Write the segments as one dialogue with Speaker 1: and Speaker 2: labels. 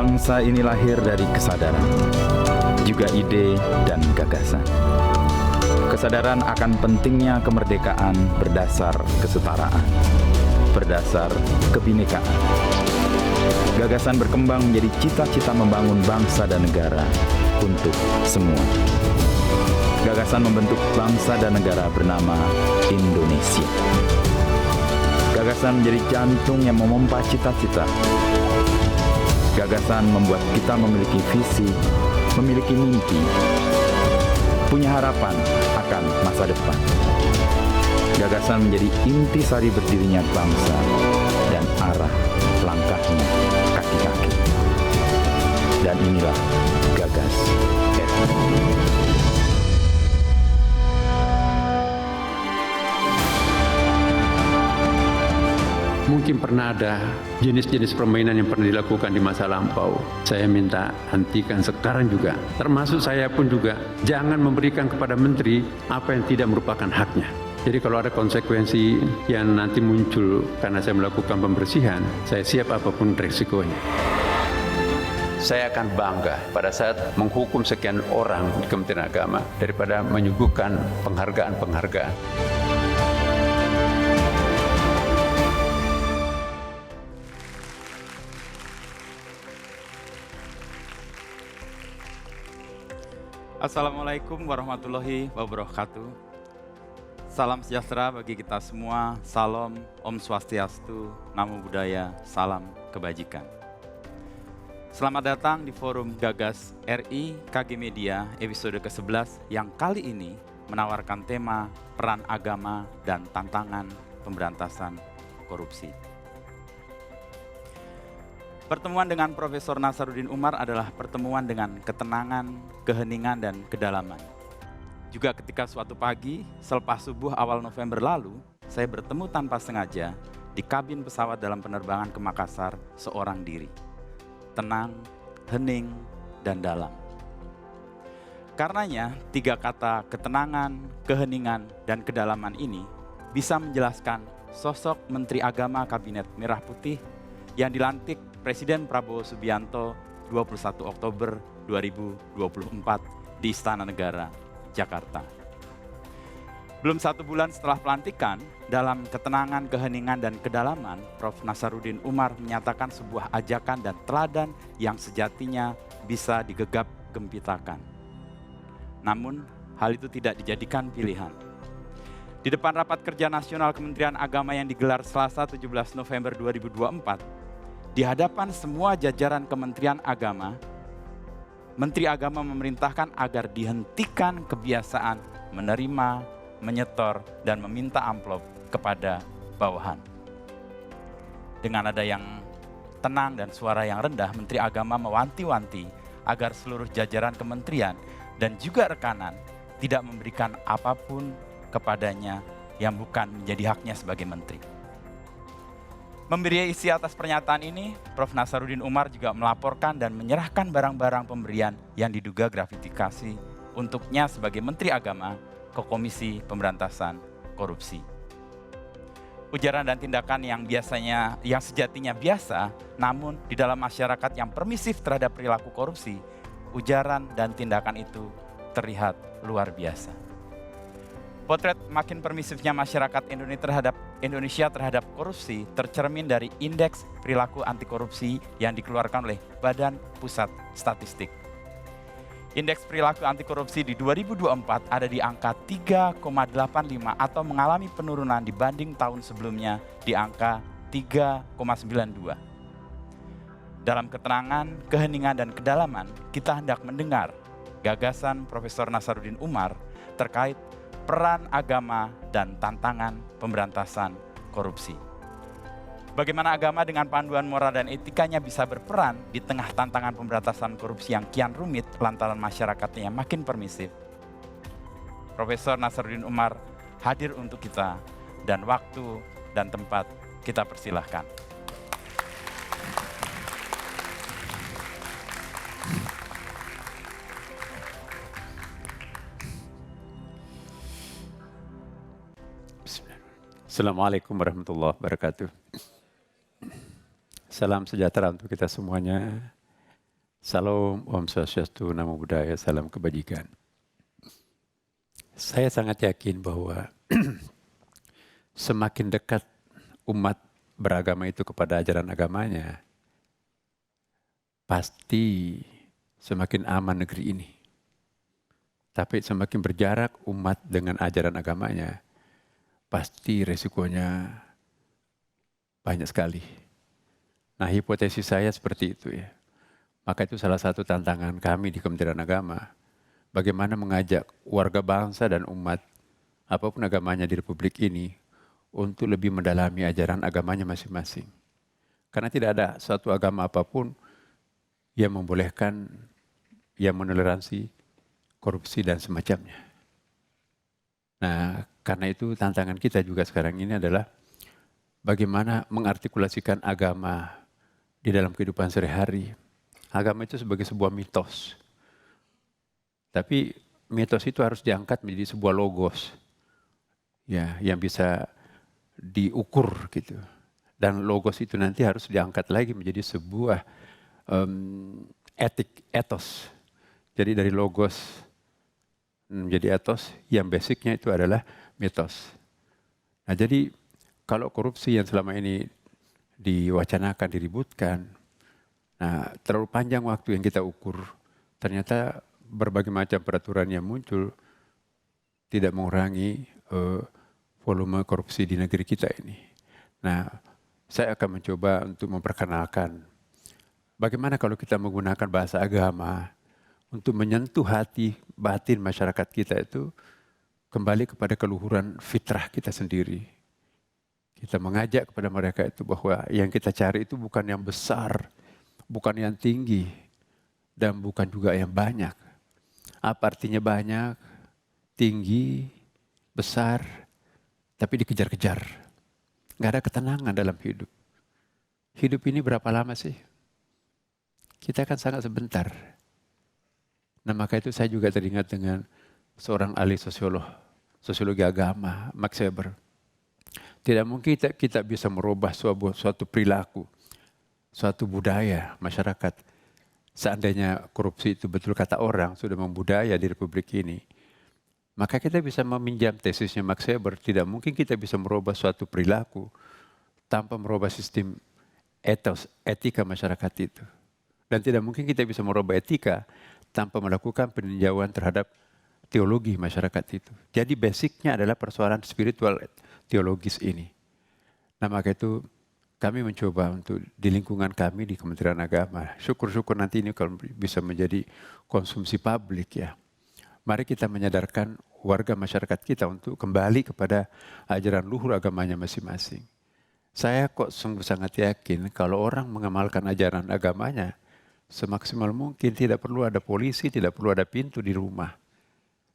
Speaker 1: Bangsa ini lahir dari kesadaran, juga ide dan gagasan. Kesadaran akan pentingnya kemerdekaan berdasar kesetaraan, berdasar kebinekaan. Gagasan berkembang menjadi cita-cita membangun bangsa dan negara untuk semua. Gagasan membentuk bangsa dan negara bernama Indonesia. Gagasan menjadi jantung yang memompa cita-cita. Gagasan membuat kita memiliki visi, memiliki mimpi, punya harapan akan masa depan. Gagasan menjadi intisari berdirinya bangsa dan arah langkahnya kaki-kaki. Dan inilah Gagas RI.
Speaker 2: Mungkin pernah ada jenis-jenis permainan yang pernah dilakukan di masa lampau. Saya minta hentikan sekarang juga. Termasuk saya pun juga. Jangan memberikan kepada menteri apa yang tidak merupakan haknya. Jadi kalau ada konsekuensi yang nanti muncul karena saya melakukan pembersihan, saya siap apapun resikonya. Saya akan bangga pada saat menghukum sekian orang di Kementerian Agama daripada menyuguhkan penghargaan-penghargaan.
Speaker 1: Assalamualaikum warahmatullahi wabarakatuh. Salam sejahtera bagi kita semua. Salam, Om Swastiastu, Namo Buddhaya, salam kebajikan. Selamat datang di forum Gagas RI KG Media episode ke-11 yang kali ini menawarkan tema peran agama dan tantangan pemberantasan korupsi. Pertemuan dengan Profesor Nasaruddin Umar adalah pertemuan dengan ketenangan, keheningan, dan kedalaman. Juga ketika suatu pagi, selepas subuh awal November lalu, saya bertemu tanpa sengaja di kabin pesawat dalam penerbangan ke Makassar seorang diri. Tenang, hening, dan dalam. Karenanya, tiga kata ketenangan, keheningan, dan kedalaman ini bisa menjelaskan sosok Menteri Agama Kabinet Merah Putih yang dilantik Presiden Prabowo Subianto 21 Oktober 2024 di Istana Negara, Jakarta. Belum 1 bulan setelah pelantikan, dalam ketenangan, keheningan, dan kedalaman, Prof. Nasaruddin Umar menyatakan sebuah ajakan dan teladan yang sejatinya bisa digegap gempitakan. Namun, hal itu tidak dijadikan pilihan. Di depan rapat kerja nasional Kementerian Agama yang digelar Selasa 17 November 2024, di hadapan semua jajaran Kementerian Agama, Menteri Agama memerintahkan agar dihentikan kebiasaan menerima, menyetor, dan meminta amplop kepada bawahan. Dengan nada yang tenang dan suara yang rendah, Menteri Agama mewanti-wanti agar seluruh jajaran kementerian dan juga rekanan tidak memberikan apapun kepadanya yang bukan menjadi haknya sebagai menteri. Memberi isi atas pernyataan ini, Prof. Nasaruddin Umar juga melaporkan dan menyerahkan barang-barang pemberian yang diduga gratifikasi untuknya sebagai Menteri Agama ke Komisi Pemberantasan Korupsi. Ujaran dan tindakan yang sejatinya biasa, namun di dalam masyarakat yang permisif terhadap perilaku korupsi, ujaran dan tindakan itu terlihat luar biasa. Potret makin permisifnya masyarakat Indonesia terhadap korupsi tercermin dari Indeks Perilaku Anti Korupsi yang dikeluarkan oleh Badan Pusat Statistik. Indeks Perilaku Anti Korupsi di 2024 ada di angka 3,85 atau mengalami penurunan dibanding tahun sebelumnya di angka 3,92. Dalam keterangan, keheningan, dan kedalaman, kita hendak mendengar gagasan Profesor Nasaruddin Umar terkait peran agama dan tantangan pemberantasan korupsi. Bagaimana agama dengan panduan moral dan etikanya bisa berperan di tengah tantangan pemberantasan korupsi yang kian rumit lantaran masyarakatnya yang makin permisif. Profesor Nasaruddin Umar hadir untuk kita dan waktu dan tempat kita persilahkan.
Speaker 2: Assalamualaikum warahmatullahi wabarakatuh. Salam sejahtera untuk kita semuanya. Salam, Om Swastiastu, Namo Buddhaya, salam kebajikan. Saya sangat yakin bahwa semakin dekat umat beragama itu kepada ajaran agamanya, pasti semakin aman negeri ini. Tapi semakin berjarak umat dengan ajaran agamanya, pasti resikonya banyak sekali. Nah, hipotesis saya seperti itu ya. Maka itu salah satu tantangan kami di Kementerian Agama. Bagaimana mengajak warga bangsa dan umat, apapun agamanya di Republik ini, untuk lebih mendalami ajaran agamanya masing-masing. Karena tidak ada suatu agama apapun yang membolehkan, yang meneleransi korupsi dan semacamnya. Nah, karena itu tantangan kita juga sekarang ini adalah bagaimana mengartikulasikan agama di dalam kehidupan sehari-hari. Agama itu sebagai sebuah mitos. Tapi mitos itu harus diangkat menjadi sebuah logos. Ya, yang bisa diukur gitu. Dan logos itu nanti harus diangkat lagi menjadi sebuah etos. Jadi dari logos menjadi etos yang basicnya itu adalah mitos. Nah, jadi kalau korupsi yang selama ini diwacanakan, diributkan, nah terlalu panjang waktu yang kita ukur, ternyata berbagai macam peraturan yang muncul tidak mengurangi volume korupsi di negeri kita ini. Nah, saya akan mencoba untuk memperkenalkan bagaimana kalau kita menggunakan bahasa agama untuk menyentuh hati batin masyarakat kita itu kembali kepada keluhuran fitrah kita sendiri. Kita mengajak kepada mereka itu bahwa yang kita cari itu bukan yang besar, bukan yang tinggi, dan bukan juga yang banyak. Apa artinya banyak, tinggi, besar, tapi dikejar-kejar. Nggak ada ketenangan dalam hidup. Hidup ini berapa lama sih? Kita kan sangat sebentar. Nah, maka itu saya juga teringat dengan seorang ahli sosiologi agama, Max Weber. Tidak mungkin kita bisa merubah suatu perilaku, suatu budaya masyarakat. Seandainya korupsi itu betul kata orang sudah membudaya di Republik ini, maka kita bisa meminjam tesisnya Max Weber. Tidak mungkin kita bisa merubah suatu perilaku tanpa merubah sistem etika masyarakat itu. Dan tidak mungkin kita bisa merubah etika tanpa melakukan peninjauan terhadap teologi masyarakat itu. Jadi basicnya adalah persoalan spiritual teologis ini. Nah, maka itu kami mencoba untuk di lingkungan kami di Kementerian Agama, syukur-syukur nanti ini kalau bisa menjadi konsumsi publik ya. Mari kita menyadarkan warga masyarakat kita untuk kembali kepada ajaran luhur agamanya masing-masing. Saya kok sungguh sangat yakin kalau orang mengamalkan ajaran agamanya, semaksimal mungkin tidak perlu ada polisi, tidak perlu ada pintu di rumah.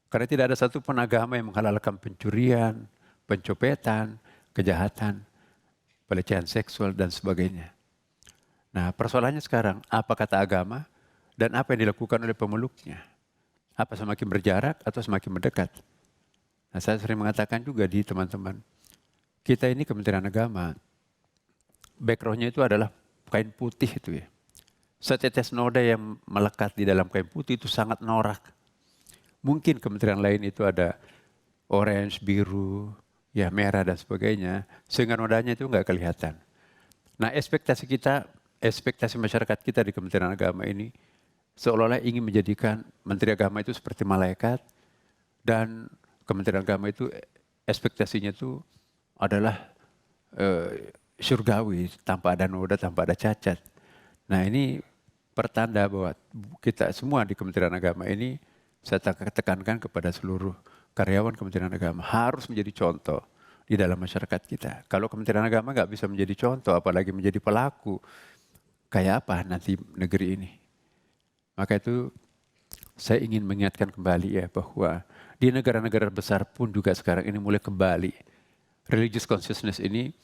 Speaker 2: Karena tidak ada satupun agama yang menghalalkan pencurian, pencopetan, kejahatan, pelecehan seksual, dan sebagainya. Nah, persoalannya sekarang, apa kata agama dan apa yang dilakukan oleh pemeluknya? Apa semakin berjarak atau semakin mendekat? Nah, saya sering mengatakan juga di teman-teman, kita ini Kementerian Agama, background-nya itu adalah kain putih itu ya. Setetes noda yang melekat di dalam kain putih itu sangat norak. Mungkin kementerian lain itu ada orange, biru, ya merah dan sebagainya, sehingga nodanya itu nggak kelihatan. Nah, ekspektasi masyarakat kita di Kementerian Agama ini seolah-olah ingin menjadikan Menteri Agama itu seperti malaikat, dan Kementerian Agama itu ekspektasinya itu adalah surgawi, tanpa ada noda, tanpa ada cacat. Nah, ini pertanda bahwa kita semua di Kementerian Agama ini, saya tekankan kepada seluruh karyawan Kementerian Agama, harus menjadi contoh di dalam masyarakat kita. Kalau Kementerian Agama nggak bisa menjadi contoh, apalagi menjadi pelaku, kayak apa nanti negeri ini? Maka itu saya ingin mengingatkan kembali ya, bahwa di negara-negara besar pun juga sekarang ini mulai kembali. Religious consciousness ini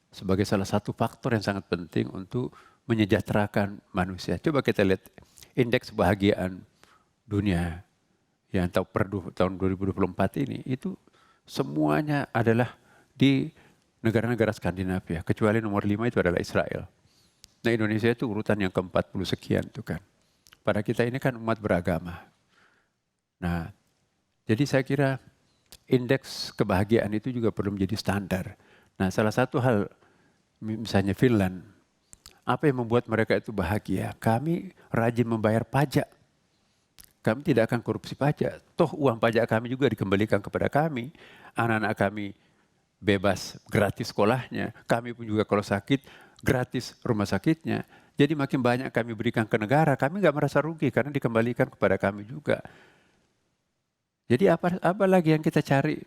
Speaker 2: sebagai salah satu faktor yang sangat penting untuk menyejahterakan manusia. Coba kita lihat indeks kebahagiaan dunia yang tahun 2024 ini, itu semuanya adalah di negara-negara Skandinavia, kecuali nomor 5 itu adalah Israel. Nah, Indonesia itu urutan yang ke-40 sekian itu kan. pada kita ini kan umat beragama. Nah, jadi saya kira indeks kebahagiaan itu juga perlu menjadi standar. Nah, salah satu hal, misalnya Finland, apa yang membuat mereka itu bahagia? Kami rajin membayar pajak. Kami tidak akan korupsi pajak. Toh uang pajak kami juga dikembalikan kepada kami. Anak-anak kami bebas, gratis sekolahnya. Kami pun juga kalau sakit, gratis rumah sakitnya. Jadi makin banyak kami berikan ke negara, kami nggak merasa rugi karena dikembalikan kepada kami juga. Jadi apa lagi yang kita cari?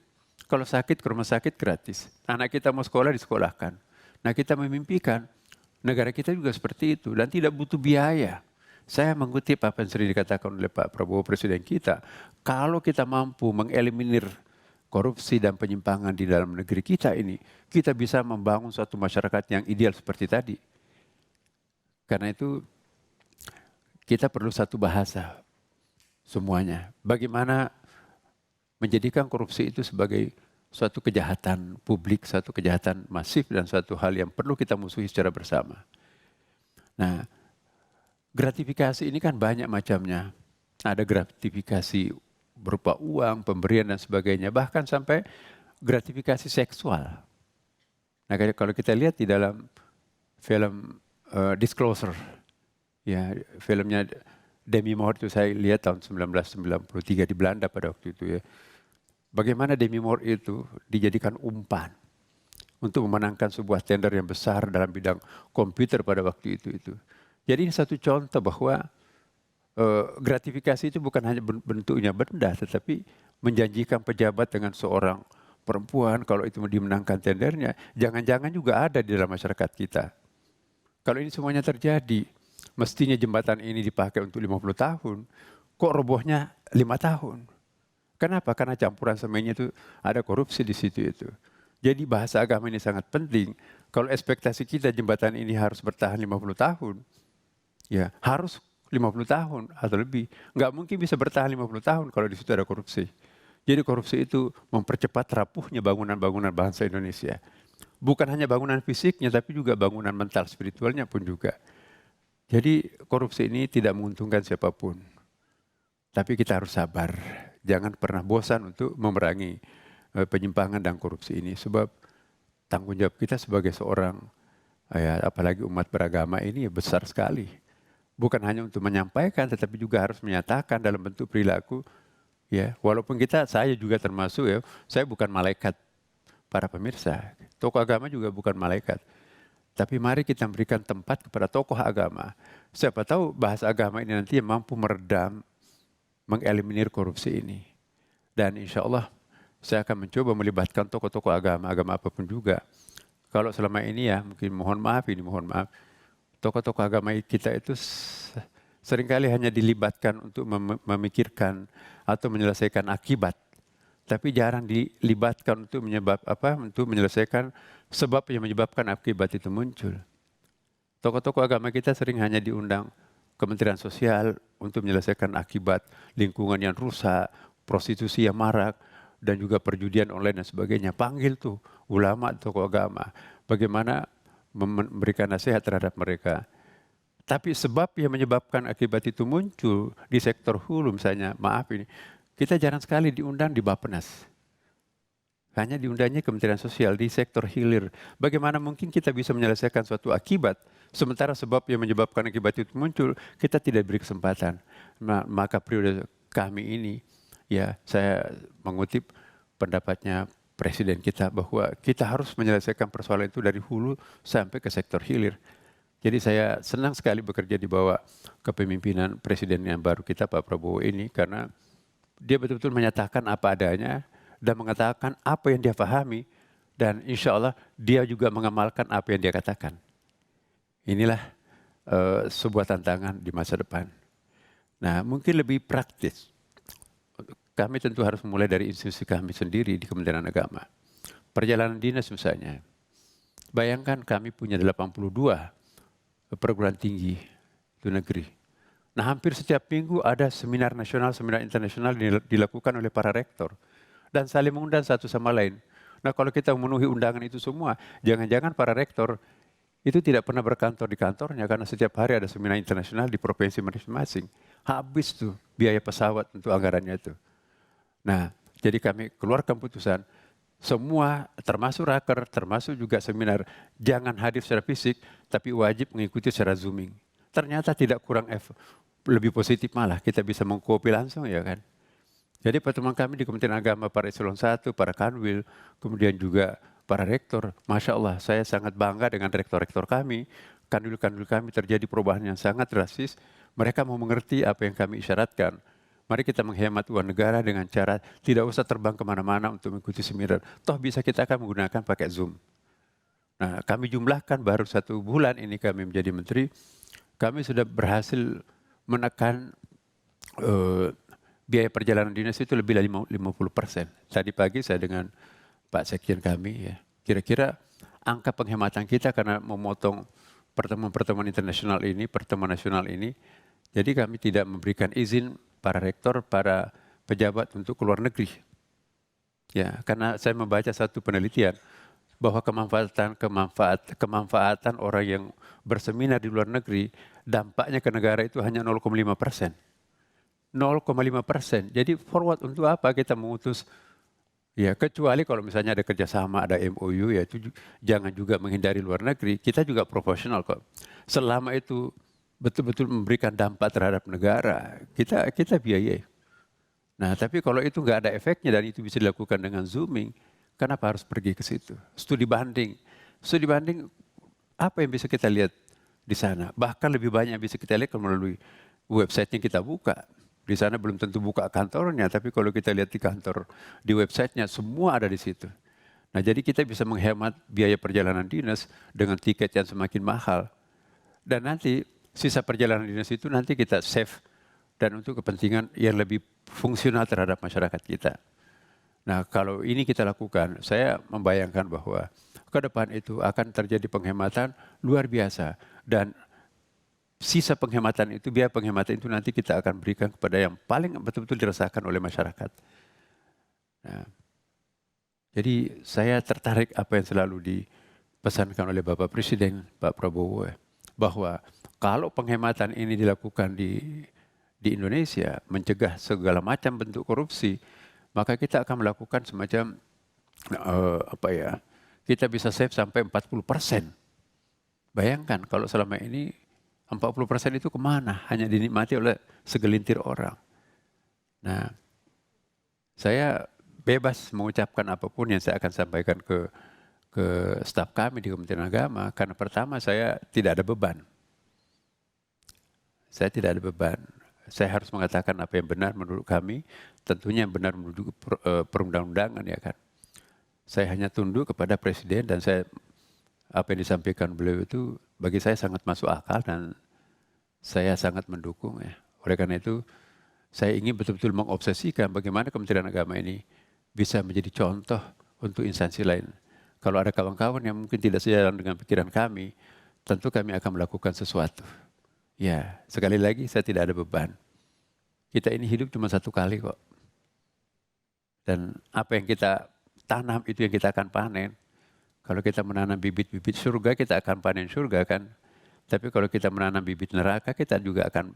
Speaker 2: Kalau sakit ke rumah sakit gratis. Anak kita mau sekolah disekolahkan. Nah, kita memimpikan negara kita juga seperti itu dan tidak butuh biaya. Saya mengutip apa yang sering dikatakan oleh Pak Prabowo Presiden kita. Kalau kita mampu mengeliminir korupsi dan penyimpangan di dalam negeri kita ini, kita bisa membangun suatu masyarakat yang ideal seperti tadi. Karena itu kita perlu satu bahasa semuanya. Bagaimana menjadikan korupsi itu sebagai suatu kejahatan publik, suatu kejahatan masif dan suatu hal yang perlu kita musuhi secara bersama. Nah, gratifikasi ini kan banyak macamnya. Ada gratifikasi berupa uang, pemberian dan sebagainya, bahkan sampai gratifikasi seksual. Nah, kalau kita lihat di dalam film Disclosure, ya filmnya Demi Moore itu saya lihat tahun 1993 di Belanda pada waktu itu ya. Bagaimana Demi Moore itu dijadikan umpan untuk memenangkan sebuah tender yang besar dalam bidang komputer pada waktu itu. Jadi ini satu contoh bahwa gratifikasi itu bukan hanya bentuknya benda, tetapi menjanjikan pejabat dengan seorang perempuan kalau itu dimenangkan tendernya, jangan-jangan juga ada di dalam masyarakat kita. Kalau ini semuanya terjadi, mestinya jembatan ini dipakai untuk 50 tahun, kok robohnya 5 tahun? Kenapa? Karena campuran semennya itu ada korupsi di situ itu. Jadi bahasa agama ini sangat penting. Kalau ekspektasi kita jembatan ini harus bertahan 50 tahun, ya harus 50 tahun atau lebih. Nggak mungkin bisa bertahan 50 tahun kalau di situ ada korupsi. Jadi korupsi itu mempercepat rapuhnya bangunan-bangunan bangsa Indonesia. Bukan hanya bangunan fisiknya, tapi juga bangunan mental spiritualnya pun juga. Jadi korupsi ini tidak menguntungkan siapapun. Tapi kita harus sabar. Jangan pernah bosan untuk memerangi penyimpangan dan korupsi ini. Sebab tanggung jawab kita sebagai seorang, ya, apalagi umat beragama ini ya besar sekali. Bukan hanya untuk menyampaikan, tetapi juga harus menyatakan dalam bentuk perilaku. Ya, walaupun saya juga termasuk ya, saya bukan malaikat para pemirsa. Tokoh agama juga bukan malaikat. Tapi mari kita berikan tempat kepada tokoh agama. Siapa tahu bahasa agama ini nanti mampu meredam, mengeliminir korupsi ini. Dan insya Allah saya akan mencoba melibatkan tokoh-tokoh agama apapun juga. Kalau selama ini ya mungkin mohon maaf, tokoh-tokoh agama kita itu seringkali hanya dilibatkan untuk memikirkan atau menyelesaikan akibat. Tapi jarang dilibatkan untuk untuk menyelesaikan sebab yang menyebabkan akibat itu muncul. Tokoh-tokoh agama kita sering hanya diundang Kementerian Sosial untuk menyelesaikan akibat lingkungan yang rusak, prostitusi yang marak, dan juga perjudian online dan sebagainya. Panggil tuh ulama, tokoh agama. Bagaimana memberikan nasihat terhadap mereka. Tapi sebab yang menyebabkan akibat itu muncul di sektor hulu misalnya, kita jarang sekali diundang di Bappenas. Hanya diundangnya Kementerian Sosial di sektor hilir. Bagaimana mungkin kita bisa menyelesaikan suatu akibat, sementara sebab yang menyebabkan akibat itu muncul, kita tidak beri kesempatan. Maka periode kami ini, ya saya mengutip pendapatnya Presiden kita bahwa kita harus menyelesaikan persoalan itu dari hulu sampai ke sektor hilir. Jadi saya senang sekali bekerja di bawah kepemimpinan Presiden yang baru kita, Pak Prabowo ini, karena dia betul-betul menyatakan apa adanya dan mengatakan apa yang dia pahami, dan insya Allah dia juga mengamalkan apa yang dia katakan. Inilah sebuah tantangan di masa depan. Nah, mungkin lebih praktis. Kami tentu harus mulai dari institusi kami sendiri di Kementerian Agama. Perjalanan dinas misalnya. Bayangkan kami punya 82 perguruan tinggi di negeri. Nah, hampir setiap minggu ada seminar nasional, seminar internasional dilakukan oleh para rektor. Dan saling mengundang satu sama lain. Nah, kalau kita memenuhi undangan itu semua, jangan-jangan para rektor itu tidak pernah berkantor di kantornya karena setiap hari ada seminar internasional di provinsi masing-masing. habis tuh biaya pesawat untuk anggarannya itu. Nah, jadi kami keluarkan putusan, semua termasuk raker, termasuk juga seminar, jangan hadir secara fisik, tapi wajib mengikuti secara zooming. Ternyata tidak kurang lebih positif malah, kita bisa mengkopi langsung ya kan. Jadi pertemuan kami di Kementerian Agama, para eselon 1, para kanwil, kemudian juga para rektor. Masya Allah, saya sangat bangga dengan rektor-rektor kami, kanwil-kanwil kami terjadi perubahan yang sangat drastis. Mereka mau mengerti apa yang kami isyaratkan. Mari kita menghemat uang negara dengan cara tidak usah terbang kemana-mana untuk mengikuti seminar. Toh bisa kita akan menggunakan pakai Zoom. Nah, kami jumlahkan baru 1 bulan ini kami menjadi menteri, kami sudah berhasil menekan biaya perjalanan dinas itu lebih dari 50%. Tadi pagi saya dengan Pak Sekjen kami, ya, kira-kira angka penghematan kita karena memotong pertemuan-pertemuan internasional ini, pertemuan nasional ini, jadi kami tidak memberikan izin para rektor, para pejabat untuk keluar negeri. Ya, karena saya membaca satu penelitian bahwa kemanfaatan orang yang berseminar di luar negeri, dampaknya ke negara itu hanya 0,5%. 0,5%. Jadi forward untuk apa kita mengutus? Ya, kecuali kalau misalnya ada kerjasama, ada MOU, ya itu jangan juga menghindari luar negeri. Kita juga profesional kok. Selama itu betul-betul memberikan dampak terhadap negara, kita biayai. Nah, tapi kalau itu nggak ada efeknya dan itu bisa dilakukan dengan zooming, kenapa harus pergi ke situ? Studi banding apa yang bisa kita lihat di sana? Bahkan lebih banyak yang bisa kita lihat kalau melalui website yang kita buka. Di sana belum tentu buka kantornya, tapi kalau kita lihat di kantor, di websitenya, semua ada di situ. Nah, jadi kita bisa menghemat biaya perjalanan dinas dengan tiket yang semakin mahal. Dan nanti sisa perjalanan dinas itu nanti kita save dan untuk kepentingan yang lebih fungsional terhadap masyarakat kita. Nah, kalau ini kita lakukan, saya membayangkan bahwa ke depan itu akan terjadi penghematan luar biasa. Dan sisa penghematan itu, biaya penghematan itu nanti kita akan berikan kepada yang paling betul-betul dirasakan oleh masyarakat. Nah, jadi saya tertarik apa yang selalu dipesankan oleh Bapak Presiden, Pak Prabowo, bahwa kalau penghematan ini dilakukan di Indonesia, mencegah segala macam bentuk korupsi, maka kita akan melakukan semacam kita bisa save sampai 40%. Bayangkan kalau selama ini 40% itu kemana? Hanya dinikmati oleh segelintir orang. Nah, saya bebas mengucapkan apapun yang saya akan sampaikan ke staf kami di Kementerian Agama, karena pertama saya tidak ada beban. Saya tidak ada beban. Saya harus mengatakan apa yang benar menurut kami, tentunya yang benar menurut perundang-undangan, ya kan. Saya hanya tunduk kepada Presiden dan apa yang disampaikan beliau itu bagi saya sangat masuk akal dan saya sangat mendukung, ya. Oleh karena itu saya ingin betul-betul mengobsesikan bagaimana Kementerian Agama ini bisa menjadi contoh untuk instansi lain. Kalau ada kawan-kawan yang mungkin tidak sejalan dengan pikiran kami, tentu kami akan melakukan sesuatu. Ya, sekali lagi saya tidak ada beban. Kita ini hidup cuma satu kali kok. Dan apa yang kita tanam itu yang kita akan panen. Kalau kita menanam bibit-bibit surga, kita akan panen surga kan. Tapi kalau kita menanam bibit neraka, kita juga akan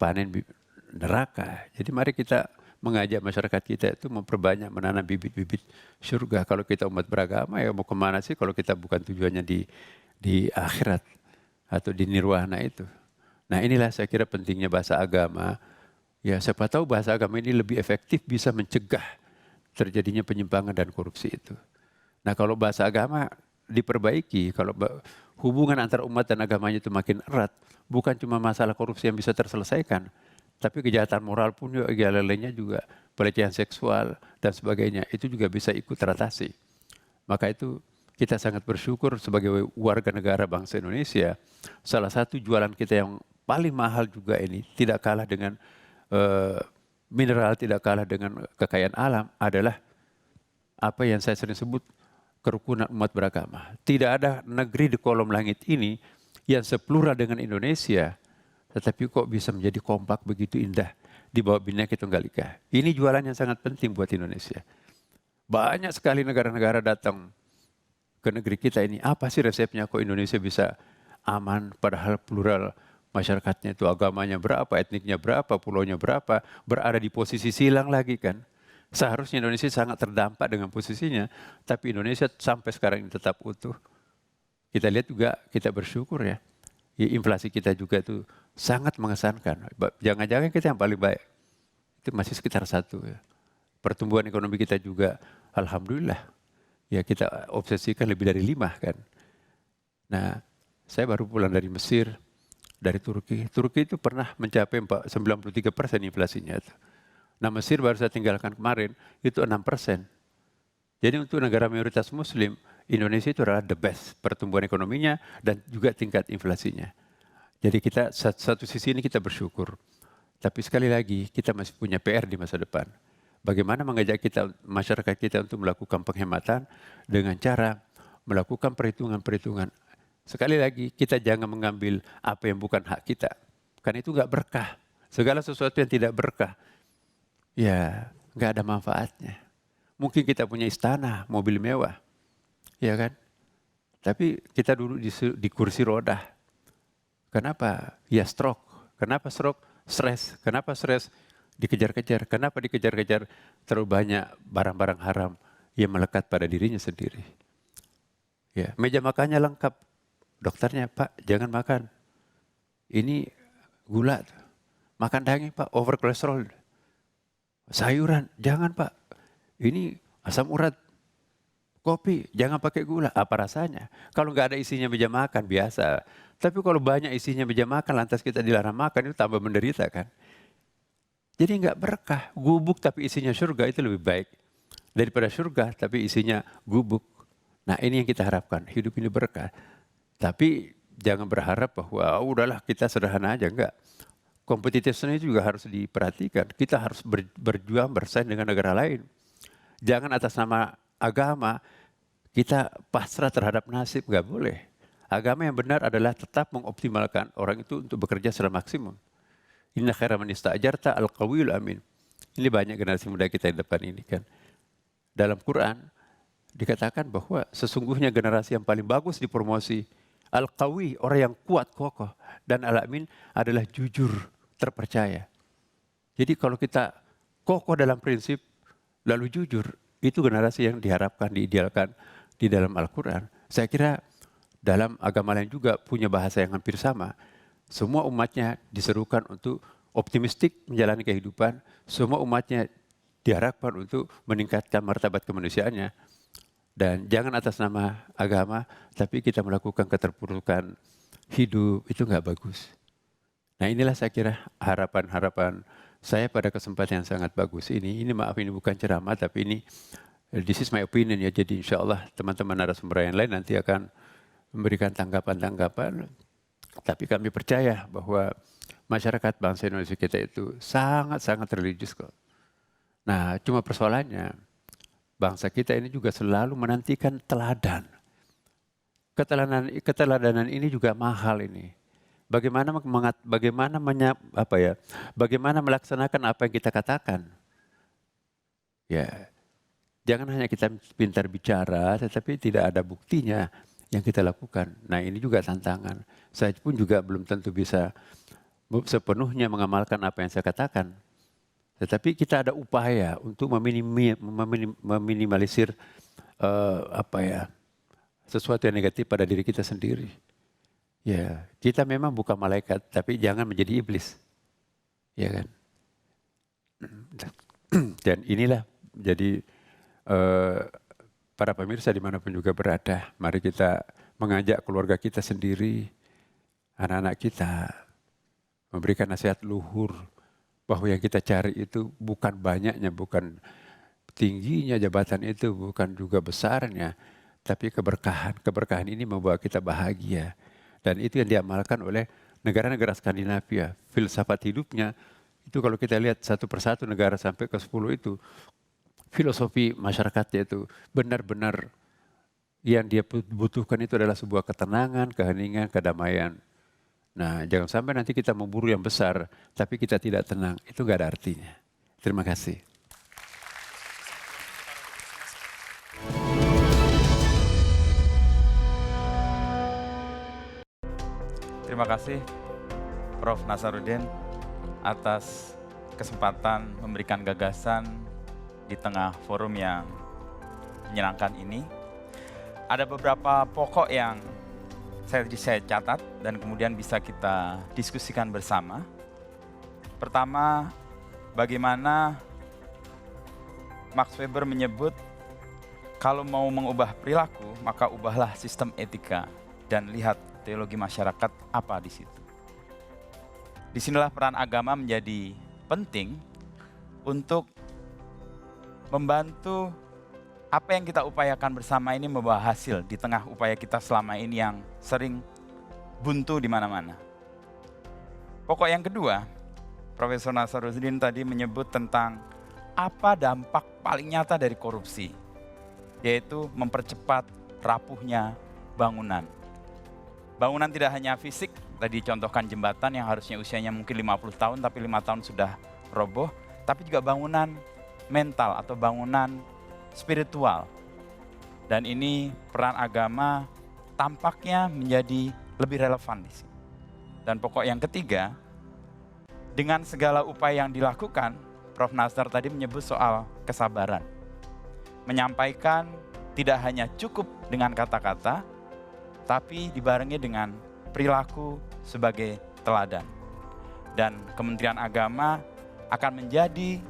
Speaker 2: panen neraka. Jadi mari kita mengajak masyarakat kita itu memperbanyak menanam bibit-bibit surga. Kalau kita umat beragama, ya mau kemana sih kalau kita bukan tujuannya di akhirat atau di nirwana itu. Nah, inilah saya kira pentingnya bahasa agama. Ya, siapa tahu bahasa agama ini lebih efektif bisa mencegah terjadinya penyimpangan dan korupsi itu. Nah, kalau bahasa agama diperbaiki, kalau hubungan antara umat dan agamanya itu makin erat, bukan cuma masalah korupsi yang bisa terselesaikan, tapi kejahatan moral pun juga lainnya juga, pelecehan seksual dan sebagainya, itu juga bisa ikut teratasi. Maka itu kita sangat bersyukur sebagai warga negara bangsa Indonesia, salah satu jualan kita yang paling mahal juga ini, tidak kalah dengan mineral, tidak kalah dengan kekayaan alam, adalah apa yang saya sering sebut kerukunan umat beragama. Tidak ada negeri di kolom langit ini yang seplural dengan Indonesia, tetapi kok bisa menjadi kompak begitu indah di bawah Bhinneka Tunggal Ika. Ini jualan yang sangat penting buat Indonesia. Banyak sekali negara-negara datang ke negeri kita ini. Apa sih resepnya kok Indonesia bisa aman padahal plural masyarakatnya itu agamanya berapa, etniknya berapa, pulaunya berapa, berada di posisi silang lagi kan. Seharusnya Indonesia sangat terdampak dengan posisinya, tapi Indonesia sampai sekarang ini tetap utuh. Kita lihat juga, kita bersyukur ya. Inflasi kita juga itu sangat mengesankan. Jangan-jangan kita yang paling baik. Itu masih sekitar 1 ya. Pertumbuhan ekonomi kita juga alhamdulillah. Ya kita obsesikan lebih dari 5 kan. Nah, saya baru pulang dari Mesir, dari Turki. Turki itu pernah mencapai 93% inflasinya itu. Nah, Mesir baru saya tinggalkan kemarin, itu 6%. Jadi untuk negara mayoritas Muslim, Indonesia itu adalah the best pertumbuhan ekonominya dan juga tingkat inflasinya. Jadi kita satu sisi ini kita bersyukur. Tapi sekali lagi kita masih punya PR di masa depan. Bagaimana mengajak kita, masyarakat kita untuk melakukan penghematan dengan cara melakukan perhitungan-perhitungan. Sekali lagi kita jangan mengambil apa yang bukan hak kita. Karena itu enggak berkah. Segala sesuatu yang tidak berkah, ya enggak ada manfaatnya. Mungkin kita punya istana, mobil mewah, ya kan? Tapi kita duduk di kursi roda. Kenapa? Ya stroke. Kenapa stroke? Stres. Kenapa stres? Dikejar-kejar. Kenapa dikejar-kejar? Terlalu banyak barang-barang haram yang melekat pada dirinya sendiri. Ya, meja makannya lengkap. Dokternya, Pak, jangan makan. Ini gula. Makan daging, Pak, over kolesterol. Sayuran, jangan, Pak. Ini asam urat. Kopi, jangan pakai gula. Apa rasanya? Kalau nggak ada isinya meja makan, biasa. Tapi kalau banyak isinya meja makan, lantas kita dilarang makan, itu tambah menderita kan. Jadi nggak berkah. Gubuk tapi isinya surga itu lebih baik. Daripada surga tapi isinya gubuk. Nah ini yang kita harapkan. Hidup ini berkah. Tapi jangan berharap bahwa udahlah kita sederhana aja. Enggak. Kompetitiveness juga harus diperhatikan. Kita harus berjuang bersaing dengan negara lain. Jangan atas nama agama kita pasrah terhadap nasib, nggak boleh. Agama yang benar adalah tetap mengoptimalkan orang itu untuk bekerja secara maksimum. Inna khaira man ista'jarta al-qawiyul amin. Ini banyak generasi muda kita di depan ini kan. Dalam Quran dikatakan bahwa sesungguhnya generasi yang paling bagus dipromosi al-qawi, orang yang kuat kokoh, dan al-amin adalah jujur, terpercaya. Jadi kalau kita kokoh dalam prinsip lalu jujur, itu generasi yang diharapkan, diidealkan di dalam Al-Quran. Saya kira dalam agama lain juga punya bahasa yang hampir sama. Semua umatnya diserukan untuk optimistik menjalani kehidupan. Semua umatnya diharapkan untuk meningkatkan martabat kemanusiaannya. Dan jangan atas nama agama, tapi kita melakukan keterpurukan hidup, itu nggak bagus. Nah inilah saya kira harapan-harapan saya pada kesempatan yang sangat bagus ini. Ini maaf, ini bukan ceramah, tapi ini this is my opinion ya. Jadi insya Allah teman-teman narasumber yang lain nanti akan memberikan tanggapan-tanggapan. Tapi kami percaya bahwa masyarakat bangsa Indonesia kita itu sangat-sangat religius kok. Nah cuma persoalannya, bangsa kita ini juga selalu menantikan teladan. Keteladanan ini juga mahal ini. Bagaimana melaksanakan apa yang kita katakan. Ya, jangan hanya kita pintar bicara, tetapi tidak ada buktinya yang kita lakukan. Nah ini juga tantangan. Saya pun juga belum tentu bisa sepenuhnya mengamalkan apa yang saya katakan. Tetapi kita ada upaya untuk meminimalisir sesuatu yang negatif pada diri kita sendiri. Ya, kita memang bukan malaikat, tapi jangan menjadi iblis. Ya kan? Dan inilah jadi para pemirsa dimanapun juga berada, mari kita mengajak keluarga kita sendiri, anak-anak kita, memberikan nasihat luhur, bahwa yang kita cari itu bukan banyaknya, bukan tingginya jabatan itu, bukan juga besarnya, tapi keberkahan. Keberkahan ini membawa kita bahagia. Dan itu yang diamalkan oleh negara-negara Skandinavia. Filsafat hidupnya, itu kalau kita lihat satu persatu negara sampai ke 10 itu, filosofi masyarakatnya itu benar-benar yang dia butuhkan itu adalah sebuah ketenangan, keheningan, kedamaian. Nah, jangan sampai nanti kita memburu yang besar, tapi kita tidak tenang. Itu nggak ada artinya. Terima kasih.
Speaker 1: Terima kasih Prof. Nasaruddin atas kesempatan memberikan gagasan di tengah forum yang menyenangkan ini. Ada beberapa pokok yang saya catat dan kemudian bisa kita diskusikan bersama. Pertama, bagaimana Max Weber menyebut kalau mau mengubah perilaku, maka ubahlah sistem etika dan lihat teologi masyarakat apa di situ. Disinilah peran agama menjadi penting untuk membantu apa yang kita upayakan bersama ini membawa hasil di tengah upaya kita selama ini yang sering buntu di mana-mana. Pokok yang kedua, Profesor Nasaruddin tadi menyebut tentang apa dampak paling nyata dari korupsi, yaitu mempercepat rapuhnya bangunan. Bangunan tidak hanya fisik, tadi contohkan jembatan yang harusnya usianya mungkin 50 tahun tapi 5 tahun sudah roboh, tapi juga bangunan mental atau bangunan spiritual. Dan ini peran agama tampaknya menjadi lebih relevan di sini. Dan pokok yang ketiga, dengan segala upaya yang dilakukan, Prof. Nasar tadi menyebut soal kesabaran. Menyampaikan tidak hanya cukup dengan kata-kata, tapi dibarengi dengan perilaku sebagai teladan. Dan Kementerian Agama akan menjadi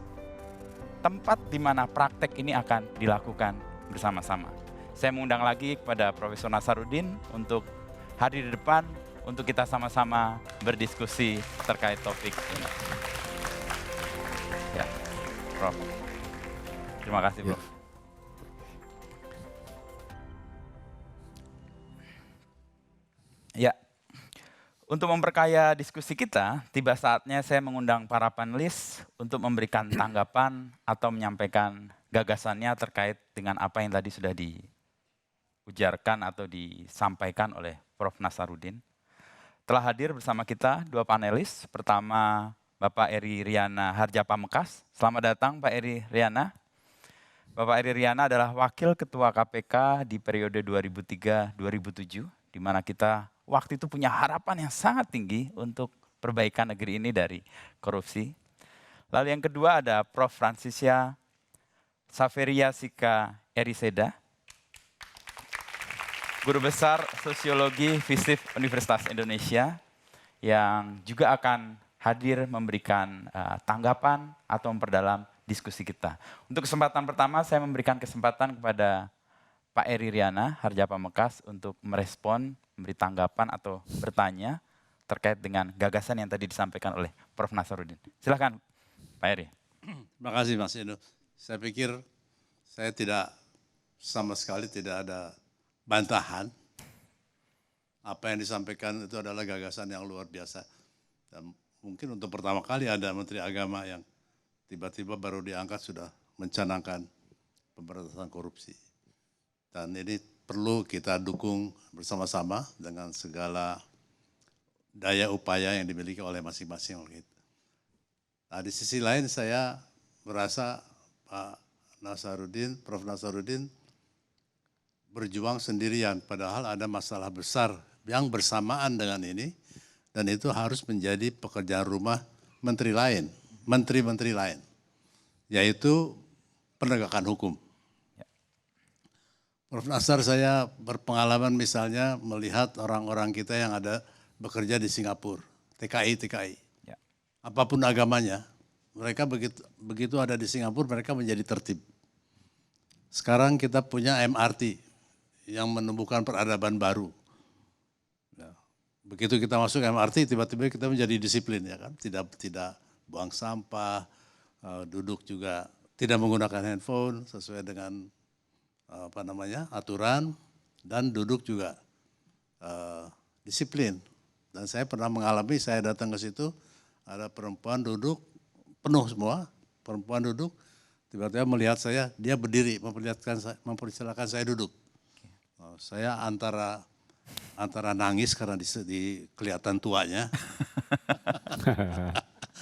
Speaker 1: tempat di mana praktek ini akan dilakukan bersama-sama. Saya mengundang lagi kepada Profesor Nasaruddin untuk hadir di depan untuk kita sama-sama berdiskusi terkait topik ini. Ya, Prof. Terima kasih, Prof. Ya, untuk memperkaya diskusi kita, tiba saatnya saya mengundang para panelis untuk memberikan tanggapan atau menyampaikan gagasannya terkait dengan apa yang tadi sudah diujarkan atau disampaikan oleh Prof. Nasaruddin. Telah hadir bersama kita dua panelis. Pertama, Bapak Eri Riana Harjapamekas. Selamat datang Pak Eri Riana. Bapak Eri Riana adalah Wakil Ketua KPK di periode 2003-2007, di mana kita waktu itu punya harapan yang sangat tinggi untuk perbaikan negeri ini dari korupsi. Lalu yang kedua ada Prof. Fransisya Saveria Sika Eriseda, Guru Besar Sosiologi FISIP Universitas Indonesia, yang juga akan hadir memberikan tanggapan atau memperdalam diskusi kita. Untuk kesempatan pertama saya memberikan kesempatan kepada Pak Eri Riana Harjapamekas untuk merespon, memberi tanggapan atau bertanya terkait dengan gagasan yang tadi disampaikan oleh Prof. Nasaruddin. Silakan Pak Eri.
Speaker 3: Terima kasih Mas Edo. Saya pikir saya sama sekali tidak ada bantahan. Apa yang disampaikan itu adalah gagasan yang luar biasa. Dan mungkin untuk pertama kali ada Menteri Agama yang tiba-tiba baru diangkat sudah mencanangkan pemberantasan korupsi. Dan ini perlu kita dukung bersama-sama dengan segala daya upaya yang dimiliki oleh masing-masing. Nah, di sisi lain saya merasa Pak Nasaruddin, Prof. Nasaruddin berjuang sendirian, padahal ada masalah besar yang bersamaan dengan ini, dan itu harus menjadi pekerjaan rumah menteri lain, menteri-menteri lain, yaitu penegakan hukum. Prof. Nasar, saya berpengalaman misalnya melihat orang-orang kita yang ada bekerja di Singapura, TKI.
Speaker 1: Ya.
Speaker 3: Apapun agamanya, mereka begitu ada di Singapura mereka menjadi tertib. Sekarang kita punya MRT yang menumbuhkan peradaban baru. Ya. Begitu kita masuk MRT, tiba-tiba kita menjadi disiplin, ya kan? Tidak buang sampah, duduk juga tidak menggunakan handphone sesuai dengan aturan, dan duduk juga disiplin. Dan saya pernah mengalami, saya datang ke situ, ada perempuan duduk, penuh semua, perempuan duduk, tiba-tiba melihat saya, dia berdiri, mempersilahkan saya duduk. Saya antara nangis karena di kelihatan tuanya,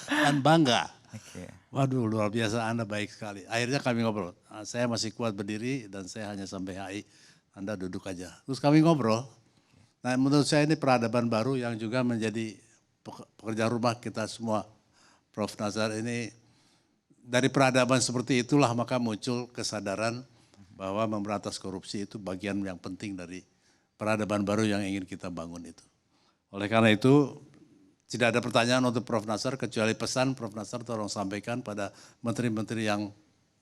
Speaker 3: dan bangga. Waduh, luar biasa, Anda baik sekali. Akhirnya kami ngobrol, saya masih kuat berdiri dan saya hanya sampai HI, Anda duduk aja. Terus kami ngobrol. Nah, menurut saya ini peradaban baru yang juga menjadi pekerjaan rumah kita semua. Prof. Nazar ini dari peradaban seperti itulah maka muncul kesadaran bahwa memberantas korupsi itu bagian yang penting dari peradaban baru yang ingin kita bangun itu. Oleh karena itu tidak ada pertanyaan untuk Prof. Nazar kecuali pesan Prof. Nazar tolong sampaikan pada menteri-menteri yang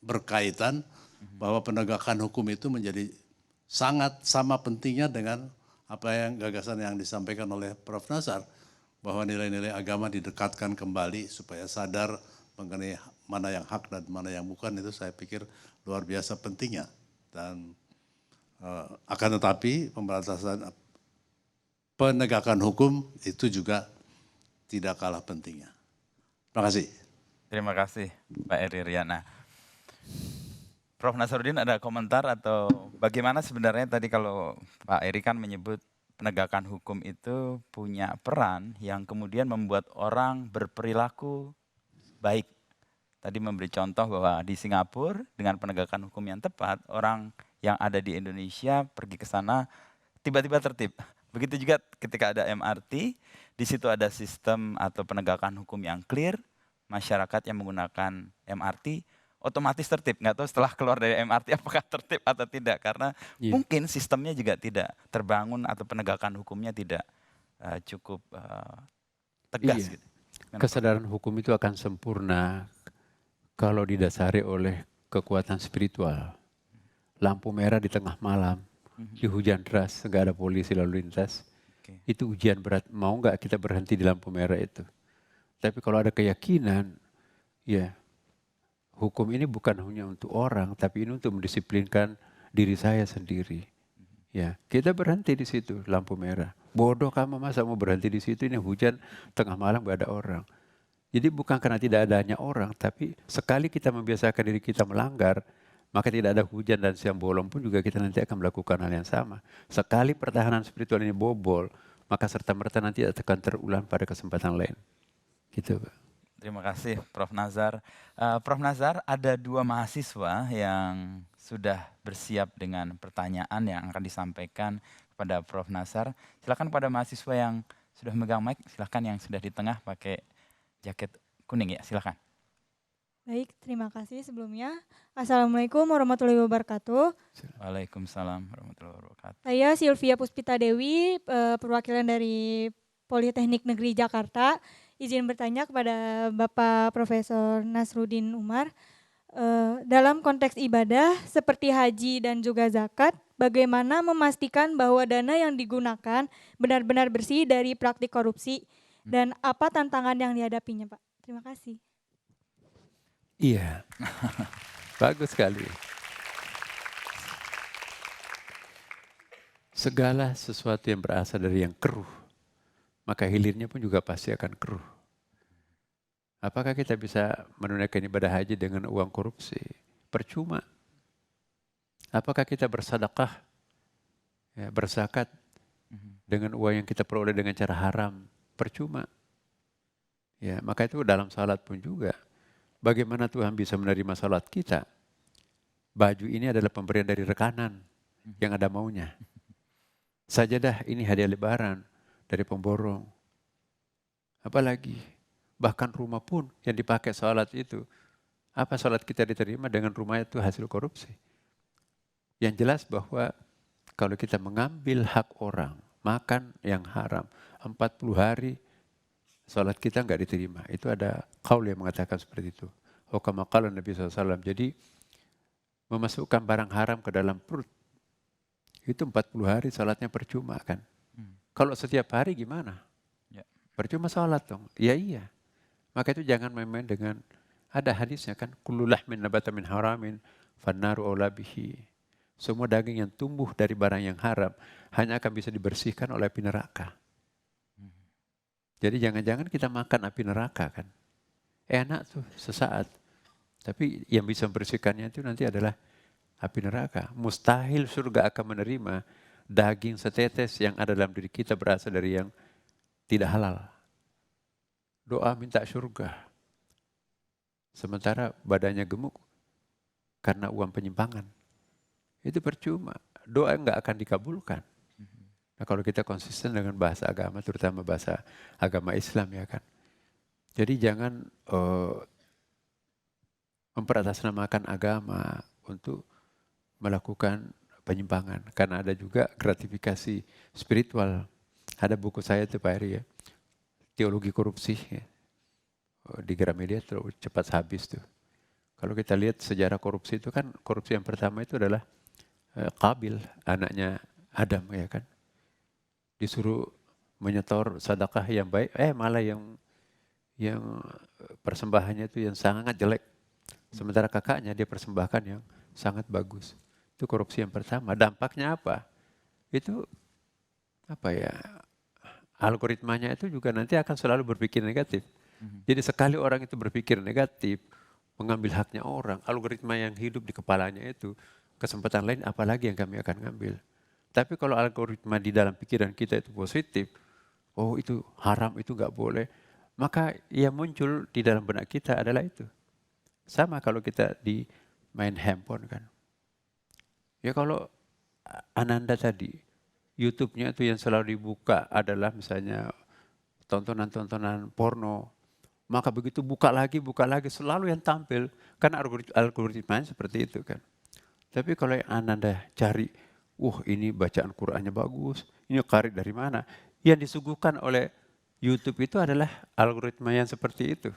Speaker 3: berkaitan bahwa penegakan hukum itu menjadi sangat sama pentingnya dengan apa yang gagasan yang disampaikan oleh Prof. Nazar, bahwa nilai-nilai agama didekatkan kembali supaya sadar mengenai mana yang hak dan mana yang bukan, itu saya pikir luar biasa pentingnya. Dan akan tetapi pemberantasan penegakan hukum itu juga tidak kalah pentingnya. Terima kasih.
Speaker 1: Terima kasih Pak Eri Riana. Prof. Nasaruddin ada komentar atau bagaimana sebenarnya tadi kalau Pak Eri kan menyebut penegakan hukum itu punya peran yang kemudian membuat orang berperilaku baik. Tadi memberi contoh bahwa di Singapura dengan penegakan hukum yang tepat, orang yang ada di Indonesia pergi ke sana tiba-tiba tertib. Begitu juga ketika ada MRT, di situ ada sistem atau penegakan hukum yang clear, masyarakat yang menggunakan MRT otomatis tertib. Nggak tahu setelah keluar dari MRT apakah tertib atau tidak, karena mungkin sistemnya juga tidak terbangun atau penegakan hukumnya tidak cukup tegas. Gitu.
Speaker 2: Kesadaran hukum itu akan sempurna kalau didasari oleh kekuatan spiritual. Lampu merah di tengah malam, di hujan deras, nggak ada polisi lalu lintas. Itu ujian berat. Mau nggak kita berhenti di lampu merah itu? Tapi kalau ada keyakinan, ya hukum ini bukan hanya untuk orang, tapi ini untuk mendisiplinkan diri saya sendiri. Ya, kita berhenti di situ lampu merah. Bodoh kamu masa mau berhenti di situ, ini hujan tengah malam gak ada orang. Jadi bukan karena tidak adanya orang, tapi sekali kita membiasakan diri kita melanggar, maka tidak ada hujan dan siang bolong pun juga kita nanti akan melakukan hal yang sama. Sekali pertahanan spiritual ini bobol, maka serta-merta nanti akan terulang pada kesempatan lain. Gitu, Pak.
Speaker 1: Terima kasih Prof. Nazar. Prof. Nazar, ada 2 mahasiswa yang sudah bersiap dengan pertanyaan yang akan disampaikan kepada Prof. Nazar. Silakan pada mahasiswa yang sudah megang mic, silakan yang sudah di tengah pakai jaket kuning ya, silakan.
Speaker 4: Baik, terima kasih sebelumnya. Assalamualaikum warahmatullahi wabarakatuh.
Speaker 1: Waalaikumsalam warahmatullahi wabarakatuh.
Speaker 4: Saya Sylvia Puspita Dewi, perwakilan dari Politeknik Negeri Jakarta. Izin bertanya kepada Bapak Profesor Nasruddin Umar, dalam konteks ibadah seperti haji dan juga zakat, bagaimana memastikan bahwa dana yang digunakan benar-benar bersih dari praktik korupsi dan apa tantangan yang dihadapinya, Pak? Terima kasih.
Speaker 2: Iya, bagus sekali. Segala sesuatu yang berasal dari yang keruh, maka hilirnya pun juga pasti akan keruh. Apakah kita bisa menunaikan ibadah haji dengan uang korupsi? Percuma. Apakah kita bersedekah, ya, berzakat dengan uang yang kita peroleh dengan cara haram? Percuma. Ya, maka itu dalam salat pun juga. Bagaimana Tuhan bisa menerima salat kita? Baju ini adalah pemberian dari rekanan yang ada maunya. Sajadah ini hadiah lebaran dari pemborong. Apalagi, bahkan rumah pun yang dipakai salat itu. Apa salat kita diterima dengan rumah itu hasil korupsi? Yang jelas bahwa kalau kita mengambil hak orang, makan yang haram, 40 hari salat kita enggak diterima. Itu ada qaul yang mengatakan seperti itu. Kama qala Nabi SAW. Jadi memasukkan barang haram ke dalam perut, itu 40 hari salatnya percuma kan. Kalau setiap hari gimana?
Speaker 1: Ya.
Speaker 2: Percuma salat dong. Ya iya. Maka itu jangan main-main dengan, ada hadisnya kan, kullu lahmin nabata min haramin fannaru aula bihi. Semua daging yang tumbuh dari barang yang haram hanya akan bisa dibersihkan oleh api neraka. Jadi jangan-jangan kita makan api neraka kan. Enak tuh sesaat. Tapi yang bisa membersihkannya itu nanti adalah api neraka. Mustahil surga akan menerima daging setetes yang ada dalam diri kita berasal dari yang tidak halal. Doa minta surga. Sementara badannya gemuk karena uang penyimpangan. Itu percuma. Doa enggak akan dikabulkan. Nah, kalau kita konsisten dengan bahasa agama, terutama bahasa agama Islam ya kan. Jadi jangan memperatasnamakan agama untuk melakukan penyimpangan. Karena ada juga gratifikasi spiritual. Ada buku saya tuh Pak Eri ya, Teologi Korupsi ya. Di Gramedia terlalu cepat habis tuh. Kalau kita lihat sejarah korupsi itu kan, korupsi yang pertama itu adalah Qabil, anaknya Adam ya kan. Disuruh menyetor sedekah yang baik, malah yang persembahannya itu yang sangat jelek. Sementara kakaknya dia persembahkan yang sangat bagus. Itu korupsi yang pertama. Dampaknya apa? Itu apa ya? Algoritmanya itu juga nanti akan selalu berpikir negatif. Jadi sekali orang itu berpikir negatif, mengambil haknya orang, algoritma yang hidup di kepalanya itu, kesempatan lain apalagi yang kami akan ngambil. Tapi kalau algoritma di dalam pikiran kita itu positif, oh itu haram, itu nggak boleh, maka yang muncul di dalam benak kita adalah itu. Sama kalau kita di main handphone kan. Ya kalau Ananda tadi, YouTube-nya itu yang selalu dibuka adalah misalnya tontonan-tontonan porno, maka begitu buka lagi, selalu yang tampil. Karena algoritmanya seperti itu kan. Tapi kalau yang Ananda cari, ini bacaan Qur'annya bagus, ini karit dari mana? Yang disuguhkan oleh YouTube itu adalah algoritma yang seperti itu.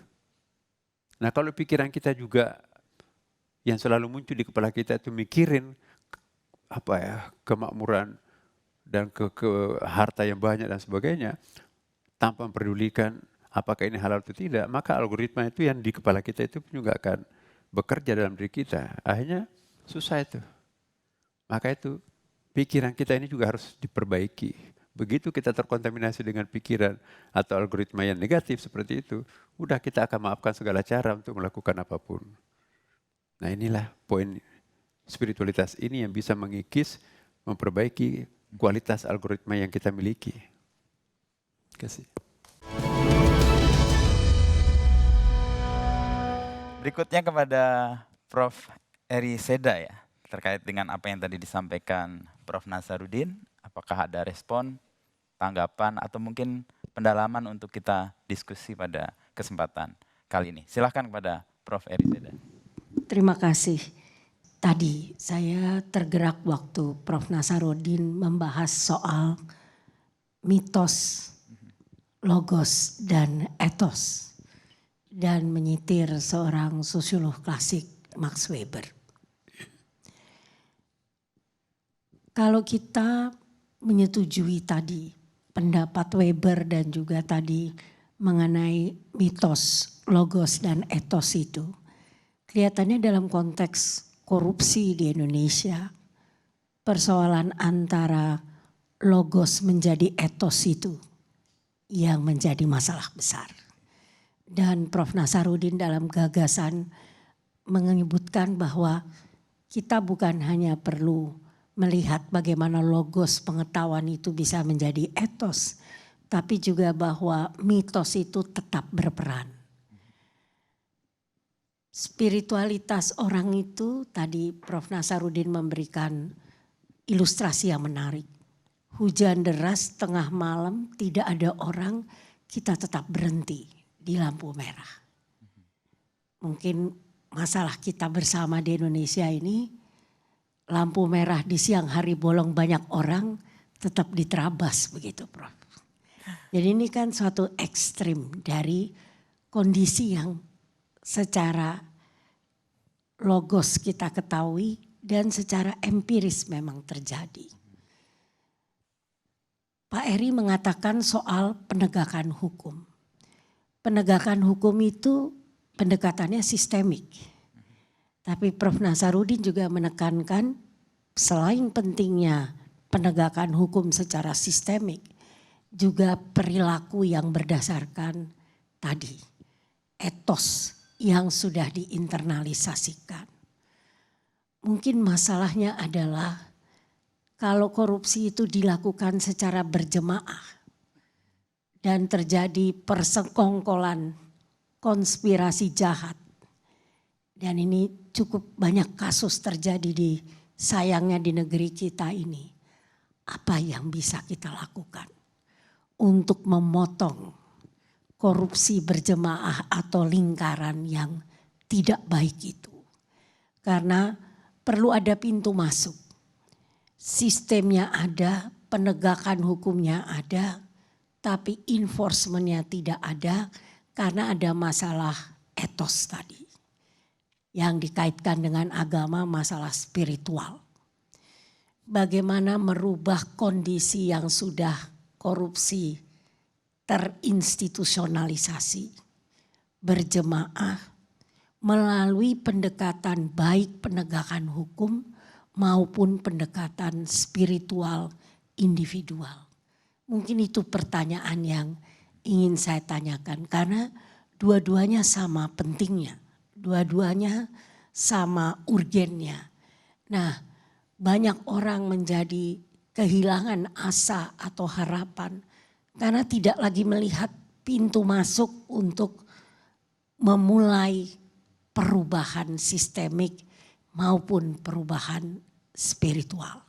Speaker 2: Nah kalau pikiran kita juga yang selalu muncul di kepala kita itu mikirin kemakmuran dan ke harta yang banyak dan sebagainya, tanpa memperdulikan apakah ini halal atau tidak, maka algoritma itu yang di kepala kita itu juga akan bekerja dalam diri kita. Akhirnya susah itu. Maka itu pikiran kita ini juga harus diperbaiki. Begitu kita terkontaminasi dengan pikiran atau algoritma yang negatif seperti itu, udah kita akan maafkan segala cara untuk melakukan apapun. Nah inilah poin spiritualitas ini yang bisa mengikis, memperbaiki kualitas algoritma yang kita miliki. Terima kasih.
Speaker 1: Berikutnya kepada Prof. Eri Seda ya, terkait dengan apa yang tadi disampaikan Prof. Nasaruddin, apakah ada respon, tanggapan, atau mungkin pendalaman untuk kita diskusi pada kesempatan kali ini. Silahkan kepada Prof. Eri Seda.
Speaker 5: Terima kasih. Tadi saya tergerak waktu Prof. Nasaruddin membahas soal mitos, logos, dan etos. Dan menyitir seorang sosiolog klasik, Max Weber. Kalau kita menyetujui tadi pendapat Weber dan juga tadi mengenai mitos, logos, dan etos itu, kelihatannya dalam konteks korupsi di Indonesia, persoalan antara logos menjadi etos itu yang menjadi masalah besar. Dan Prof. Nasaruddin dalam gagasan menyebutkan bahwa kita bukan hanya perlu melihat bagaimana logos pengetahuan itu bisa menjadi etos, tapi juga bahwa mitos itu tetap berperan. Spiritualitas orang itu, tadi Prof. Nasaruddin memberikan ilustrasi yang menarik. Hujan deras tengah malam, tidak ada orang, kita tetap berhenti di lampu merah. Mungkin masalah kita bersama di Indonesia ini, lampu merah di siang hari bolong banyak orang, tetap diterabas begitu Prof. Jadi ini kan suatu ekstrim dari kondisi yang secara logos kita ketahui dan secara empiris memang terjadi. Pak Eri mengatakan soal penegakan hukum. Penegakan hukum itu pendekatannya sistemik. Tapi Prof. Nasaruddin juga menekankan selain pentingnya penegakan hukum secara sistemik, juga perilaku yang berdasarkan tadi, etos yang sudah diinternalisasikan. Mungkin masalahnya adalah kalau korupsi itu dilakukan secara berjemaah dan terjadi persekongkolan konspirasi jahat. Dan ini cukup banyak kasus terjadi sayangnya di negeri kita ini. apa yang bisa kita lakukan untuk memotong korupsi berjemaah atau lingkaran yang tidak baik itu. Karena perlu ada pintu masuk. Sistemnya ada, penegakan hukumnya ada, tapi enforcementnya tidak ada karena ada masalah etos tadi. Yang dikaitkan dengan agama, masalah spiritual. Bagaimana merubah kondisi yang sudah korupsi terinstitusionalisasi, berjemaah, melalui pendekatan baik penegakan hukum maupun pendekatan spiritual individual. Mungkin itu pertanyaan yang ingin saya tanyakan karena dua-duanya sama pentingnya, dua-duanya sama urgennya. Nah, banyak orang menjadi kehilangan asa atau harapan karena tidak lagi melihat pintu masuk untuk memulai perubahan sistemik maupun perubahan spiritual.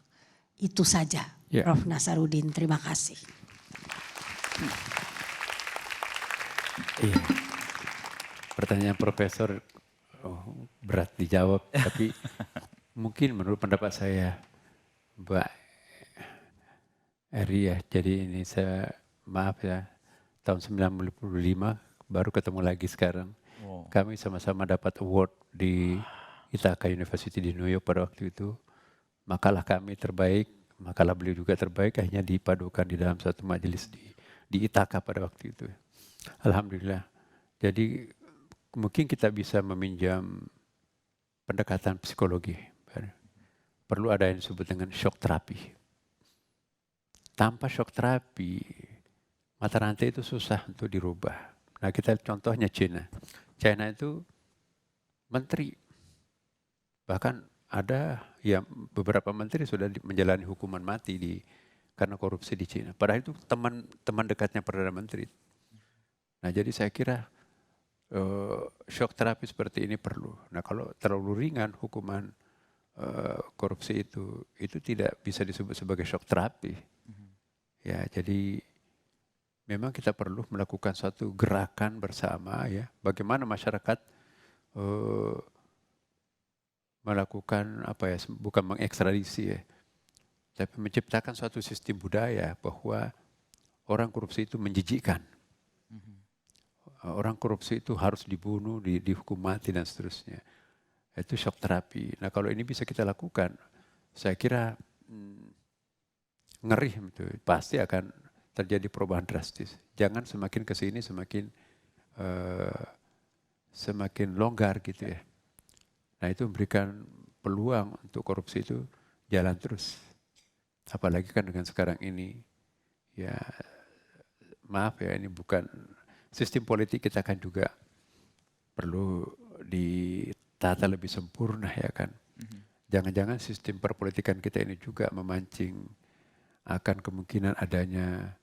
Speaker 5: Itu saja, Prof. Nasaruddin. Terima kasih.
Speaker 2: Iya. Pertanyaan Profesor berat dijawab, tapi mungkin menurut pendapat saya, Mbak Eri ya, jadi ini saya maaf ya, tahun 95 baru ketemu lagi sekarang.
Speaker 1: Wow.
Speaker 2: Kami sama-sama dapat award di Ithaca University di New York pada waktu itu. Makalah kami terbaik, makalah beliau juga terbaik, akhirnya dipadukan di dalam satu majelis di Ithaca pada waktu itu. Alhamdulillah. Jadi mungkin kita bisa meminjam pendekatan psikologi. Perlu ada yang disebut dengan shock terapi. Tanpa shock terapi, mata rantai itu susah untuk dirubah. Nah, kita contohnya China. China itu menteri. Bahkan ada ya beberapa menteri sudah menjalani hukuman mati karena korupsi di China. Padahal itu teman dekatnya Perdana Menteri. Nah, jadi saya kira shock terapi seperti ini perlu. Nah, kalau terlalu ringan hukuman korupsi itu tidak bisa disebut sebagai shock terapi. Ya, jadi memang kita perlu melakukan suatu gerakan bersama ya, bagaimana masyarakat melakukan apa ya, bukan mengekstradisi ya, tapi menciptakan suatu sistem budaya bahwa orang korupsi itu menjijikkan. Orang korupsi itu harus dibunuh, dihukum mati dan seterusnya. Itu shock terapi. Nah, kalau ini bisa kita lakukan, saya kira ngeri itu pasti akan terjadi perubahan drastis. Jangan semakin ke sini semakin longgar gitu ya. Nah, itu memberikan peluang untuk korupsi itu jalan terus. Apalagi kan dengan sekarang ini ya, maaf ya, ini bukan sistem politik kita kan juga perlu ditata lebih sempurna ya kan. Jangan-jangan sistem perpolitikan kita ini juga memancing akan kemungkinan adanya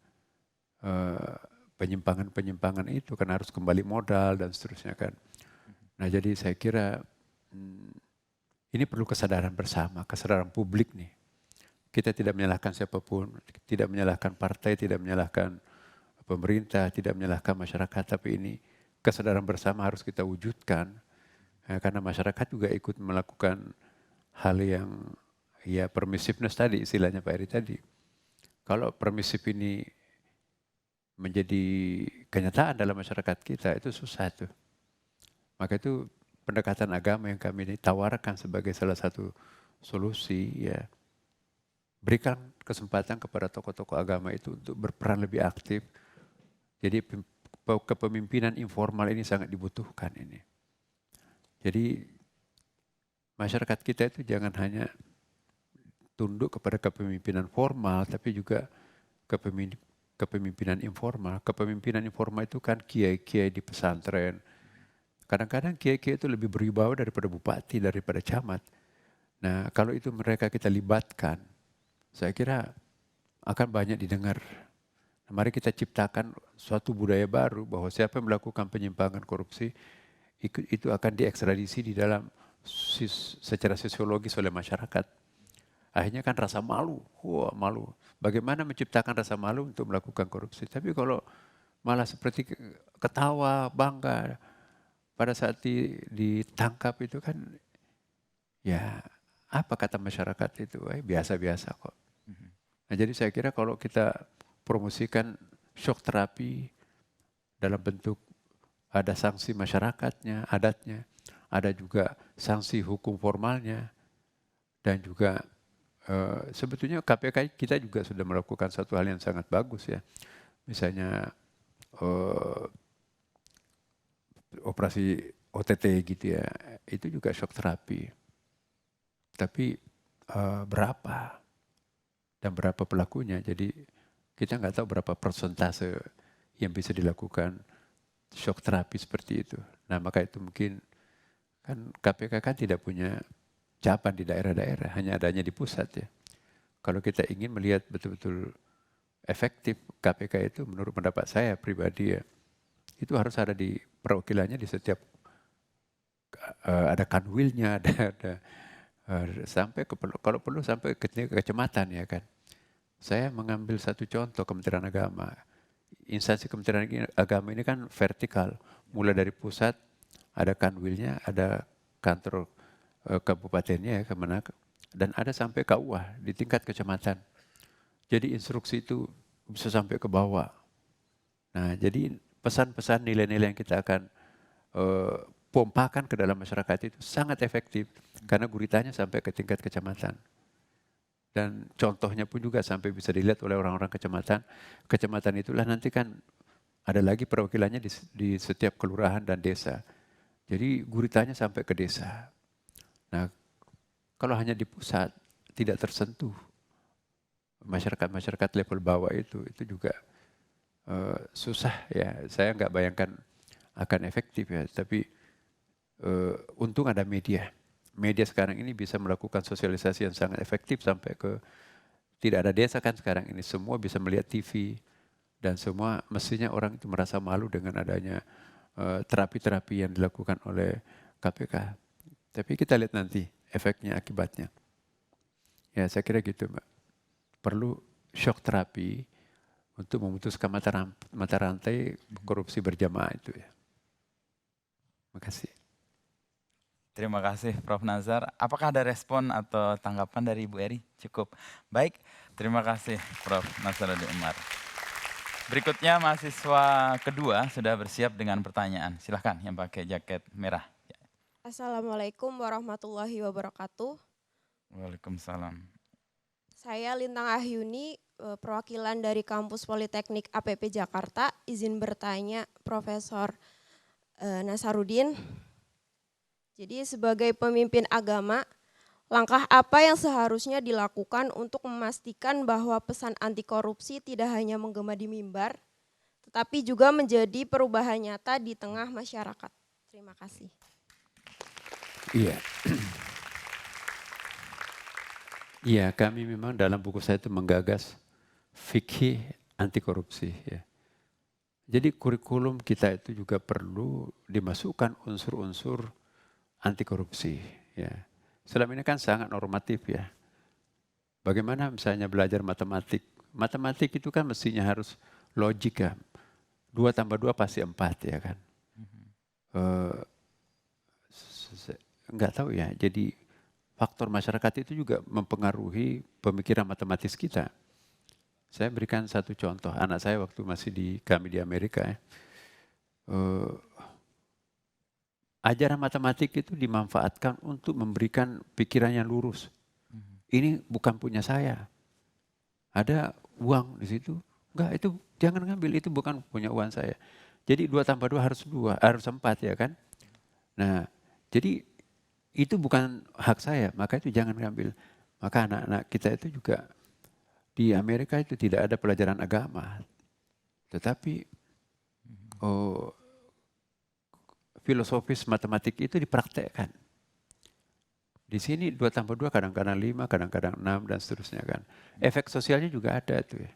Speaker 2: penyimpangan-penyimpangan itu kan, harus kembali modal dan seterusnya kan. Nah, jadi saya kira ini perlu kesadaran bersama, kesadaran publik nih. Kita tidak menyalahkan siapapun, tidak menyalahkan partai, tidak menyalahkan pemerintah, tidak menyalahkan masyarakat, tapi ini kesadaran bersama harus kita wujudkan. Karena masyarakat juga ikut melakukan hal yang ya permissiveness tadi, istilahnya Pak Eri tadi. Kalau permisif ini menjadi kenyataan dalam masyarakat kita, itu susah tuh. Maka itu pendekatan agama yang kami ini tawarkan sebagai salah satu solusi ya. Berikan kesempatan kepada tokoh-tokoh agama itu untuk berperan lebih aktif. Jadi kepemimpinan informal ini sangat dibutuhkan ini. Jadi masyarakat kita itu jangan hanya tunduk kepada kepemimpinan formal, tapi juga kepemimpinan informal. Kepemimpinan informal itu kan kiai-kiai di pesantren. Kadang-kadang kiai-kiai itu lebih berwibawa daripada bupati, daripada camat. Nah, kalau itu mereka kita libatkan, saya kira akan banyak didengar. Nah, mari kita ciptakan suatu budaya baru bahwa siapa yang melakukan penyimpangan korupsi itu akan diekstradisi di dalam secara sosiologis oleh masyarakat. Akhirnya kan rasa malu, wah malu. Bagaimana menciptakan rasa malu untuk melakukan korupsi. Tapi kalau malah seperti ketawa, bangga pada saat ditangkap itu kan ya apa kata masyarakat itu, biasa-biasa kok. Nah, jadi saya kira kalau kita promosikan shock terapi dalam bentuk ada sanksi masyarakatnya, adatnya, ada juga sanksi hukum formalnya, dan juga sebetulnya KPK kita juga sudah melakukan satu hal yang sangat bagus ya. Misalnya operasi OTT gitu ya, itu juga shock terapi. Tapi berapa dan berapa pelakunya, jadi kita nggak tahu berapa persentase yang bisa dilakukan shock terapi seperti itu. Nah maka itu mungkin kan KPK kan tidak punya cabang di daerah-daerah, hanya adanya di pusat ya. Kalau kita ingin melihat betul-betul efektif KPK itu menurut pendapat saya pribadi ya, itu harus ada di perwakilannya di setiap, ada kanwilnya, ada sampai kalau perlu sampai ke kecamatan ya kan. Saya mengambil satu contoh Kementerian Agama. Instansi Kementerian Agama ini kan vertikal, mulai dari pusat ada kanwilnya, ada kantor kabupatennya ya Kemenak, dan ada sampai KUA di tingkat kecamatan. Jadi instruksi itu bisa sampai ke bawah. Nah jadi pesan-pesan nilai-nilai yang kita akan pompakan ke dalam masyarakat itu sangat efektif karena guritanya sampai ke tingkat kecamatan. Dan contohnya pun juga sampai bisa dilihat oleh orang-orang kecamatan. Kecamatan itulah nanti kan ada lagi perwakilannya di setiap kelurahan dan desa. Jadi guritanya sampai ke desa. Nah, kalau hanya di pusat tidak tersentuh masyarakat level bawah itu juga susah ya. Saya nggak bayangkan akan efektif ya. Tapi untung ada media. Media sekarang ini bisa melakukan sosialisasi yang sangat efektif sampai ke tidak ada desa kan sekarang ini, semua bisa melihat TV dan semua mestinya orang itu merasa malu dengan adanya terapi-terapi yang dilakukan oleh KPK. Tapi kita lihat nanti efeknya, akibatnya. Ya saya kira gitu Mbak. Perlu shock terapi untuk memutuskan mata rantai korupsi berjamaah itu ya. Terima kasih.
Speaker 1: Terima kasih Prof. Nazar. Apakah ada respon atau tanggapan dari Ibu Eri? Cukup. Baik, terima kasih Prof. Nasaruddin Umar. Berikutnya mahasiswa kedua sudah bersiap dengan pertanyaan. Silahkan yang pakai jaket merah.
Speaker 6: Assalamualaikum warahmatullahi wabarakatuh.
Speaker 1: Waalaikumsalam.
Speaker 6: Saya Lintang Ahyuni, perwakilan dari Kampus Politeknik APP Jakarta. Izin bertanya Profesor Nasaruddin. Jadi sebagai pemimpin agama, langkah apa yang seharusnya dilakukan untuk memastikan bahwa pesan anti korupsi tidak hanya menggema di mimbar, tetapi juga menjadi perubahan nyata di tengah masyarakat? Terima kasih.
Speaker 2: Iya. Iya, kami memang dalam buku saya itu menggagas fikih anti korupsi ya. Jadi kurikulum kita itu juga perlu dimasukkan unsur-unsur anti korupsi ya. Selama ini kan sangat normatif ya. Bagaimana misalnya belajar matematik. Matematik itu kan mestinya harus logika. 2 tambah 2 pasti 4 ya kan. Enggak tahu ya, jadi faktor masyarakat itu juga mempengaruhi pemikiran matematis kita. Saya berikan satu contoh, anak saya waktu masih kami di Amerika ya. Ajaran matematik itu dimanfaatkan untuk memberikan pikiran yang lurus. Ini bukan punya saya. Ada uang di situ. Enggak, itu jangan ngambil, itu bukan punya uang saya. Jadi 2 tambah 2 harus 4 ya kan. Nah, jadi itu bukan hak saya, maka itu jangan ngambil. Maka anak-anak kita itu juga di Amerika itu tidak ada pelajaran agama. Tetapi filosofis matematik itu dipraktekkan. Di sini 2 tambah 2 kadang-kadang 5, kadang-kadang 6 dan seterusnya kan. Efek sosialnya juga ada tuh ya.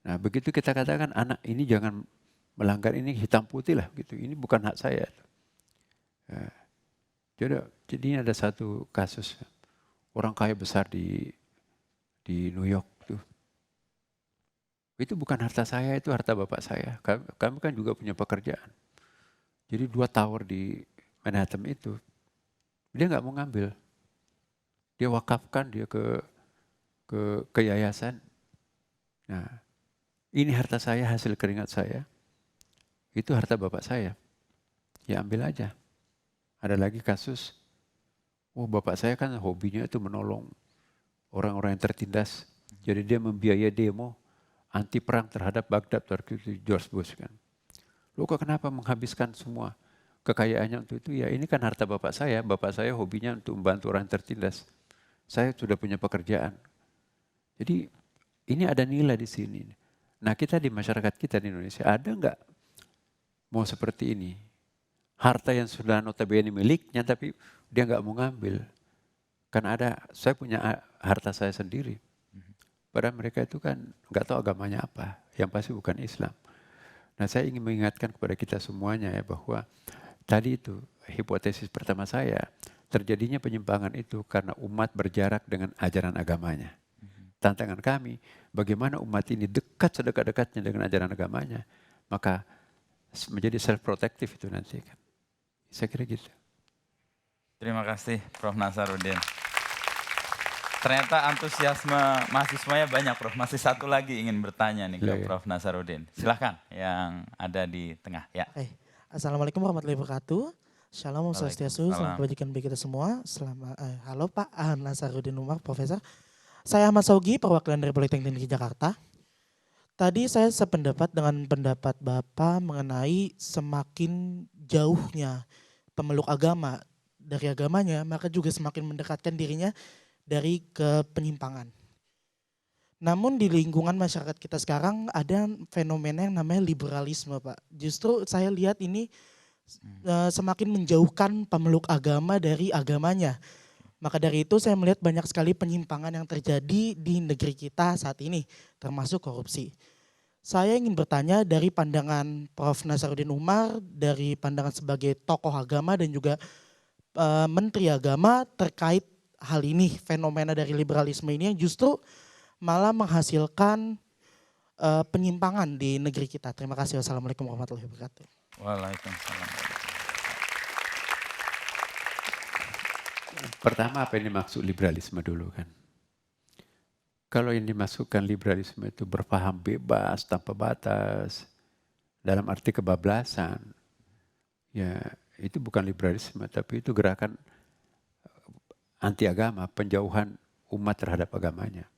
Speaker 2: Nah begitu kita katakan anak ini jangan melanggar, ini hitam putih lah gitu. Ini bukan hak saya. Jadi ini ada satu kasus orang kaya besar di di New York tuh. Itu bukan harta saya, itu harta bapak saya. Kami kan juga punya pekerjaan. Jadi 2 tower di Manhattan itu, dia nggak mau ngambil. Dia wakafkan dia ke yayasan. Nah, ini harta saya, hasil keringat saya. Itu harta bapak saya. Ya ambil aja. Ada lagi kasus, bapak saya kan hobinya itu menolong orang-orang yang tertindas. Jadi dia membiayai demo anti perang terhadap Baghdad waktu itu George Bush kan. Lu kok kenapa menghabiskan semua kekayaannya untuk itu? Ya ini kan harta bapak saya hobinya untuk membantu orang yang tertindas. Saya sudah punya pekerjaan. Jadi ini ada nilai di sini. Nah kita di masyarakat kita di Indonesia ada nggak mau seperti ini? Harta yang sudah notabene miliknya tapi dia nggak mau ngambil. Kan saya punya harta saya sendiri. Padahal mereka itu kan nggak tahu agamanya apa, yang pasti bukan Islam. Nah saya ingin mengingatkan kepada kita semuanya ya bahwa tadi itu hipotesis pertama saya, terjadinya penyimpangan itu karena umat berjarak dengan ajaran agamanya. Tantangan kami, bagaimana umat ini dekat sedekat-dekatnya dengan ajaran agamanya, maka menjadi self-protective itu nanti kan. Saya kira gitu.
Speaker 1: Terima kasih Prof. Nasaruddin. Ternyata antusiasme mahasiswanya banyak, Prof. Masih satu lagi ingin bertanya nih ke Prof. Nasaruddin. Silahkan yang ada di tengah. Ya.
Speaker 7: Assalamualaikum warahmatullahi wabarakatuh. Shalom, Om Swastiastu, selamat kebajikan bagi kita semua. Halo Pak Nasaruddin Umar, Profesor. Saya Ahmad Saugi, perwakilan dari Politeknik Negeri Jakarta. Tadi saya sependapat dengan pendapat Bapak mengenai semakin jauhnya pemeluk agama dari agamanya, maka juga semakin mendekatkan dirinya dari penyimpangan. Namun di lingkungan masyarakat kita sekarang ada fenomena yang namanya liberalisme, Pak. Justru saya lihat ini semakin menjauhkan pemeluk agama dari agamanya. Maka dari itu saya melihat banyak sekali penyimpangan yang terjadi di negeri kita saat ini, termasuk korupsi. Saya ingin bertanya dari pandangan Prof. Nasaruddin Umar, dari pandangan sebagai tokoh agama dan juga Menteri Agama terkait hal ini, fenomena dari liberalisme ini yang justru malah menghasilkan penyimpangan di negeri kita. Terima kasih. Wassalamualaikum warahmatullahi wabarakatuh.
Speaker 1: Waalaikumsalam.
Speaker 2: Pertama apa yang dimaksud liberalisme dulu kan? Kalau yang dimasukkan liberalisme itu berpaham bebas, tanpa batas, dalam arti kebablasan, ya itu bukan liberalisme, tapi itu gerakan anti agama, penjauhan umat terhadap agamanya.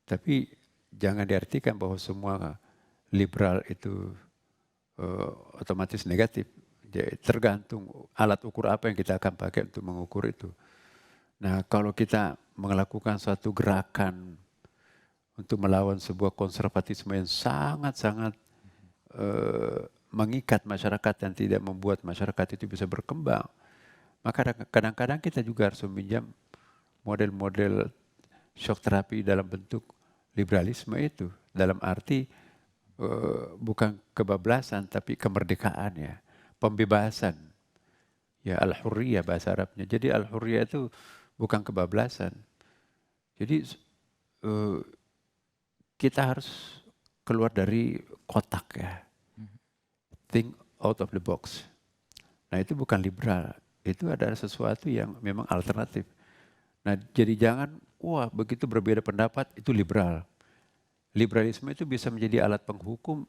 Speaker 2: Tapi jangan diartikan bahwa semua liberal itu otomatis negatif. Jadi tergantung alat ukur apa yang kita akan pakai untuk mengukur itu. Nah kalau kita melakukan suatu gerakan untuk melawan sebuah konservatisme yang sangat-sangat mengikat masyarakat dan tidak membuat masyarakat itu bisa berkembang, maka kadang-kadang kita juga harus meminjam model-model shock terapi dalam bentuk liberalisme itu. Dalam arti bukan kebablasan tapi kemerdekaan ya, pembebasan. Ya al-hurriyah bahasa Arabnya. Jadi al-hurriyah itu bukan kebablasan. Jadi kita harus keluar dari kotak ya. Think out of the box. Nah itu bukan liberal. Itu adalah sesuatu yang memang alternatif. Nah jadi jangan, wah begitu berbeda pendapat itu liberal. Liberalisme itu bisa menjadi alat penghukum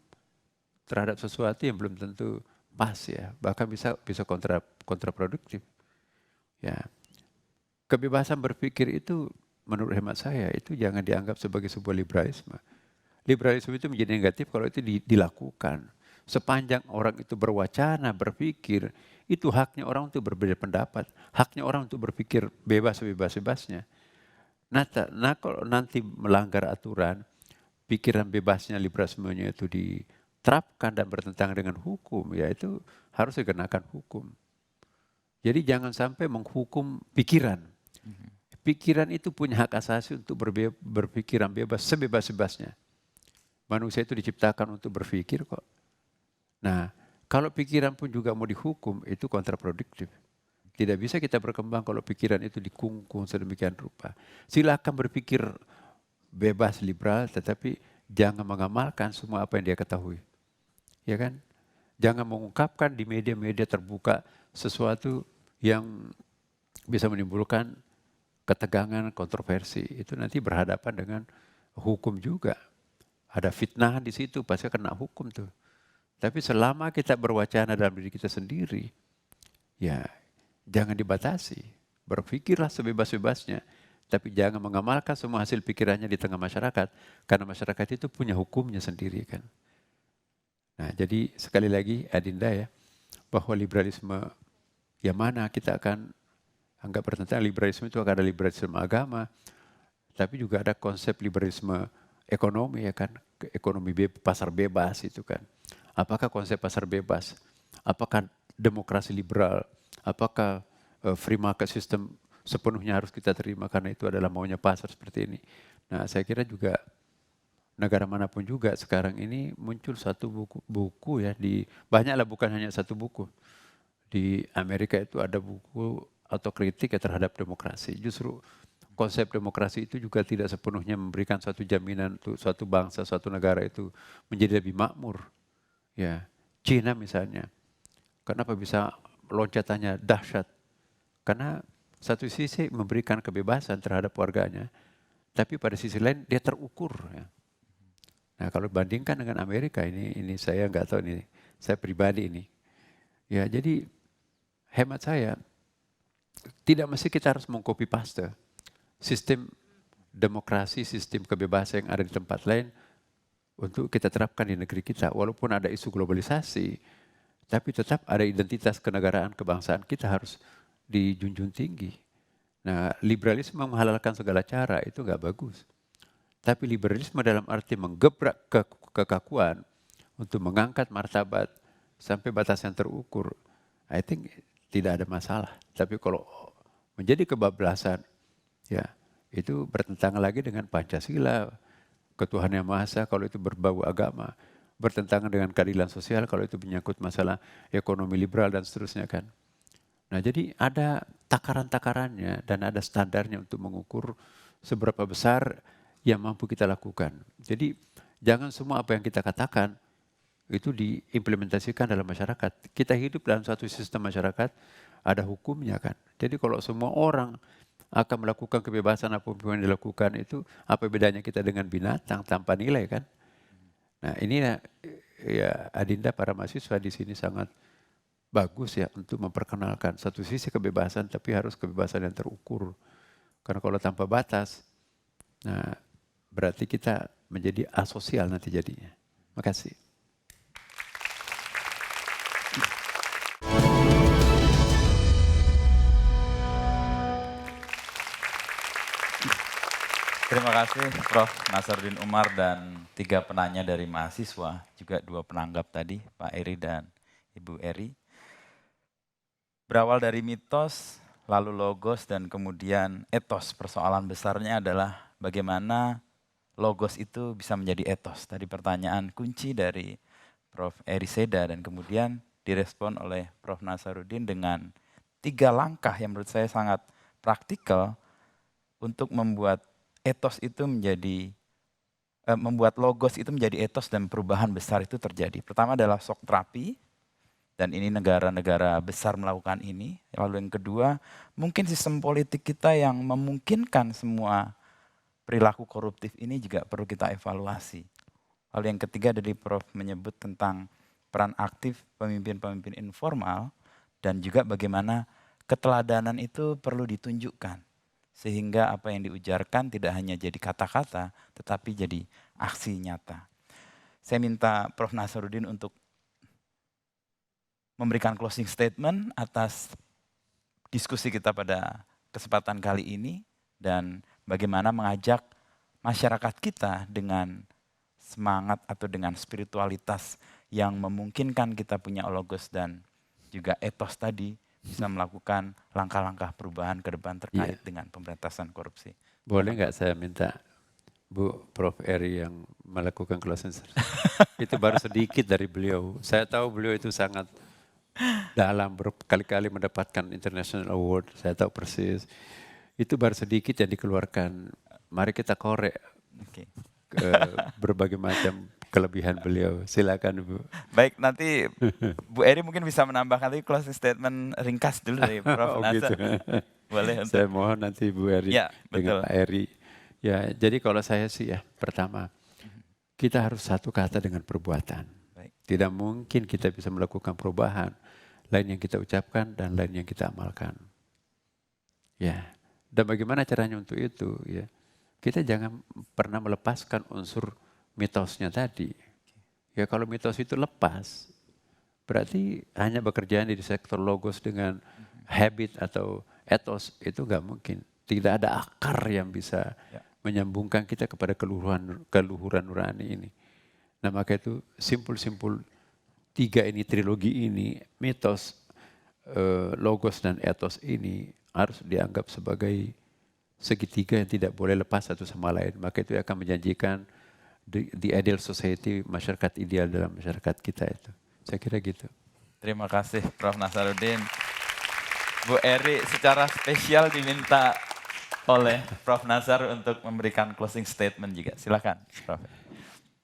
Speaker 2: terhadap sesuatu yang belum tentu pas ya. Bahkan bisa kontraproduktif. Ya. Kebebasan berpikir itu menurut hemat saya itu jangan dianggap sebagai sebuah liberalisme. Liberalisme itu menjadi negatif kalau itu dilakukan. Sepanjang orang itu berwacana, berpikir, itu haknya orang untuk berbeda pendapat. Haknya orang untuk berpikir bebas sebebas-bebasnya. Nah kalau nanti melanggar aturan, pikiran bebasnya, liberalismenya itu diterapkan dan bertentangan dengan hukum, ya itu harus dikenakan hukum. Jadi jangan sampai menghukum pikiran. Pikiran itu punya hak asasi untuk berpikiran bebas, sebebas-bebasnya. Manusia itu diciptakan untuk berpikir kok. Nah, kalau pikiran pun juga mau dihukum, itu kontraproduktif. Tidak bisa kita berkembang kalau pikiran itu dikungkung sedemikian rupa. Silakan berpikir bebas liberal, tetapi jangan mengamalkan semua apa yang dia ketahui. Ya kan? Jangan mengungkapkan di media-media terbuka sesuatu yang bisa menimbulkan ketegangan, kontroversi. Itu nanti berhadapan dengan hukum juga. Ada fitnah di situ, pasti kena hukum tuh. Tapi selama kita berwacana dalam diri kita sendiri, ya jangan dibatasi. Berpikirlah sebebas-bebasnya. Tapi jangan mengamalkan semua hasil pikirannya di tengah masyarakat. Karena masyarakat itu punya hukumnya sendiri kan. Nah jadi sekali lagi Adinda ya, bahwa liberalisme yang mana kita akan anggap bertentangan. Liberalisme itu akan ada liberalisme agama, tapi juga ada konsep liberalisme ekonomi ya kan. Ekonomi pasar bebas itu kan. Apakah konsep pasar bebas? Apakah demokrasi liberal? Apakah free market system sepenuhnya harus kita terima karena itu adalah maunya pasar seperti ini. Nah saya kira juga negara manapun juga sekarang ini muncul satu buku ya, banyaklah bukan hanya satu buku. Di Amerika itu ada buku atau kritik ya terhadap demokrasi. Justru konsep demokrasi itu juga tidak sepenuhnya memberikan suatu jaminan untuk suatu bangsa, suatu negara itu menjadi lebih makmur. Ya, Cina misalnya, kenapa bisa loncatannya dahsyat? Karena satu sisi memberikan kebebasan terhadap warganya, tapi pada sisi lain dia terukur. Ya. Nah kalau bandingkan dengan Amerika ini saya nggak tahu nih, saya pribadi ini. Ya jadi hemat saya, tidak mesti kita harus mengcopy paste sistem demokrasi, sistem kebebasan yang ada di tempat lain untuk kita terapkan di negeri kita. Walaupun ada isu globalisasi, tapi tetap ada identitas kenegaraan, kebangsaan kita harus dijunjung tinggi. Nah, liberalisme menghalalkan segala cara itu nggak bagus. Tapi liberalisme dalam arti menggebrak kekakuan untuk mengangkat martabat sampai batas yang terukur, I think tidak ada masalah. Tapi kalau menjadi kebablasan, ya itu bertentangan lagi dengan Pancasila, ketuhanan yang Maha Esa kalau itu berbau agama, bertentangan dengan keadilan sosial kalau itu menyangkut masalah ekonomi liberal dan seterusnya kan. Nah jadi ada takaran-takarannya dan ada standarnya untuk mengukur seberapa besar yang mampu kita lakukan. Jadi jangan semua apa yang kita katakan itu diimplementasikan dalam masyarakat. Kita hidup dalam suatu sistem masyarakat, ada hukumnya kan. Jadi kalau semua orang akan melakukan kebebasan apapun yang dilakukan itu, apa bedanya kita dengan binatang tanpa nilai kan? Nah ini ya Adinda, para mahasiswa di sini sangat bagus ya untuk memperkenalkan satu sisi kebebasan, tapi harus kebebasan yang terukur. Karena kalau tanpa batas, nah berarti kita menjadi asosial nanti jadinya. Makasih.
Speaker 1: Terima kasih Prof. Nasaruddin Umar dan 3 penanya dari mahasiswa, juga 2 penanggap tadi, Pak Eri dan Ibu Eri. Berawal dari mitos, lalu logos, dan kemudian etos. Persoalan besarnya adalah bagaimana logos itu bisa menjadi etos. Tadi pertanyaan kunci dari Prof. Eri Seda dan kemudian direspon oleh Prof. Nasaruddin dengan 3 langkah yang menurut saya sangat praktikal untuk membuat etos itu menjadi, membuat logos itu menjadi etos dan perubahan besar itu terjadi. Pertama adalah shock terapi, dan ini negara-negara besar melakukan ini. Lalu yang kedua, mungkin sistem politik kita yang memungkinkan semua perilaku koruptif ini juga perlu kita evaluasi. Lalu yang ketiga dari Prof menyebut tentang peran aktif pemimpin-pemimpin informal dan juga bagaimana keteladanan itu perlu ditunjukkan. Sehingga apa yang diujarkan tidak hanya jadi kata-kata tetapi jadi aksi nyata. Saya minta Prof Nasaruddin untuk memberikan closing statement atas diskusi kita pada kesempatan kali ini dan bagaimana mengajak masyarakat kita dengan semangat atau dengan spiritualitas yang memungkinkan kita punya logos dan juga etos tadi bisa melakukan langkah-langkah perubahan ke depan terkait dengan pemberantasan korupsi.
Speaker 2: Boleh nggak saya minta Bu Prof Eri yang melakukan closing statement? Itu baru sedikit dari beliau. Saya tahu beliau itu sangat dalam berkali-kali mendapatkan international award, saya tahu persis. Itu baru sedikit yang dikeluarkan. Mari kita korek
Speaker 1: Oke.
Speaker 2: berbagai macam kelebihan beliau. Silakan Bu.
Speaker 1: Baik, nanti Bu Eri mungkin bisa menambahkan tadi closing statement ringkas dulu dari Prof.
Speaker 2: Oh
Speaker 1: Nasar.
Speaker 2: gitu.
Speaker 1: Boleh untuk
Speaker 2: Saya mohon nanti Bu Eri
Speaker 1: Ya, betul.
Speaker 2: dengan Pak Eri. Ya, jadi kalau saya sih ya, pertama kita harus satu kata dengan perbuatan.
Speaker 1: Baik.
Speaker 2: Tidak mungkin kita bisa melakukan perubahan lain yang kita ucapkan dan lain yang kita amalkan. Ya, dan bagaimana caranya untuk itu? Ya, kita jangan pernah melepaskan unsur mitosnya tadi. Ya, kalau mitos itu lepas, berarti hanya bekerja di sektor logos dengan habit atau etos itu nggak mungkin. Tidak ada akar yang bisa menyambungkan kita kepada keluhuran nurani ini. Nah maka itu simpul-simpul tiga ini, trilogi ini, mitos, logos dan etos ini harus dianggap sebagai segitiga yang tidak boleh lepas satu sama lain. Maka itu akan menjanjikan the ideal society, masyarakat ideal dalam masyarakat kita itu. Saya kira gitu.
Speaker 1: Terima kasih Prof. Nasaruddin. Bu Eri secara spesial diminta oleh Prof. Nasar untuk memberikan closing statement juga. Silakan Prof.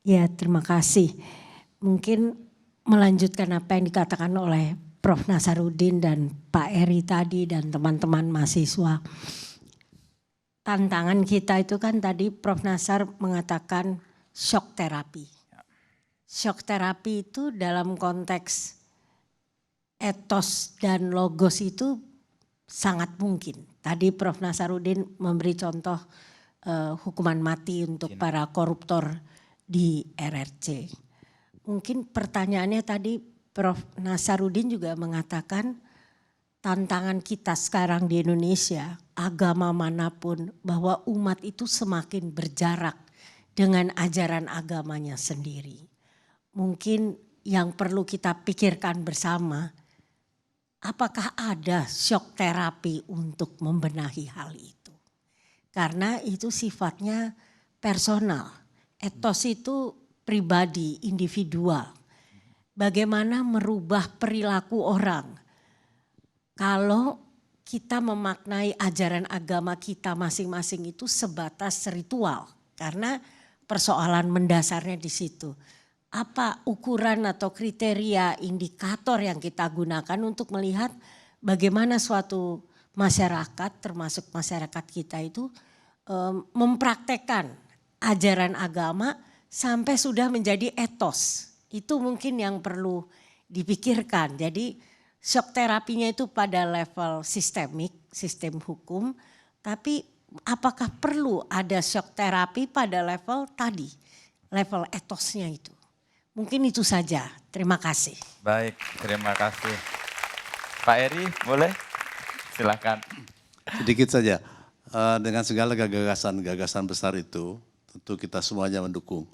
Speaker 5: Ya, terima kasih. Mungkin melanjutkan apa yang dikatakan oleh Prof. Nasaruddin dan Pak Eri tadi dan teman-teman mahasiswa. Tantangan kita itu kan tadi Prof. Nasar mengatakan shock terapi. Shock terapi itu dalam konteks etos dan logos itu sangat mungkin. Tadi Prof. Nasaruddin memberi contoh hukuman mati untuk para koruptor di RRC. Mungkin pertanyaannya tadi Prof. Nasaruddin juga mengatakan tantangan kita sekarang di Indonesia, agama manapun, bahwa umat itu semakin berjarak dengan ajaran agamanya sendiri. Mungkin yang perlu kita pikirkan bersama, apakah ada shock terapi untuk membenahi hal itu? Karena itu sifatnya personal. Etos itu pribadi, individual. Bagaimana merubah perilaku orang? Kalau kita memaknai ajaran agama kita masing-masing itu sebatas ritual. Karena persoalan mendasarnya di situ. Apa ukuran atau kriteria indikator yang kita gunakan untuk melihat bagaimana suatu masyarakat termasuk masyarakat kita itu mempraktekkan ajaran agama sampai sudah menjadi etos. Itu mungkin yang perlu dipikirkan. Jadi shock terapinya itu pada level sistemik, sistem hukum. Tapi apakah perlu ada shock terapi pada level tadi, level etosnya itu? Mungkin itu saja. Terima kasih.
Speaker 1: Baik, terima kasih. Pak Eri, boleh? Silakan.
Speaker 3: Sedikit saja, dengan segala gagasan besar itu, tentu kita semuanya mendukung.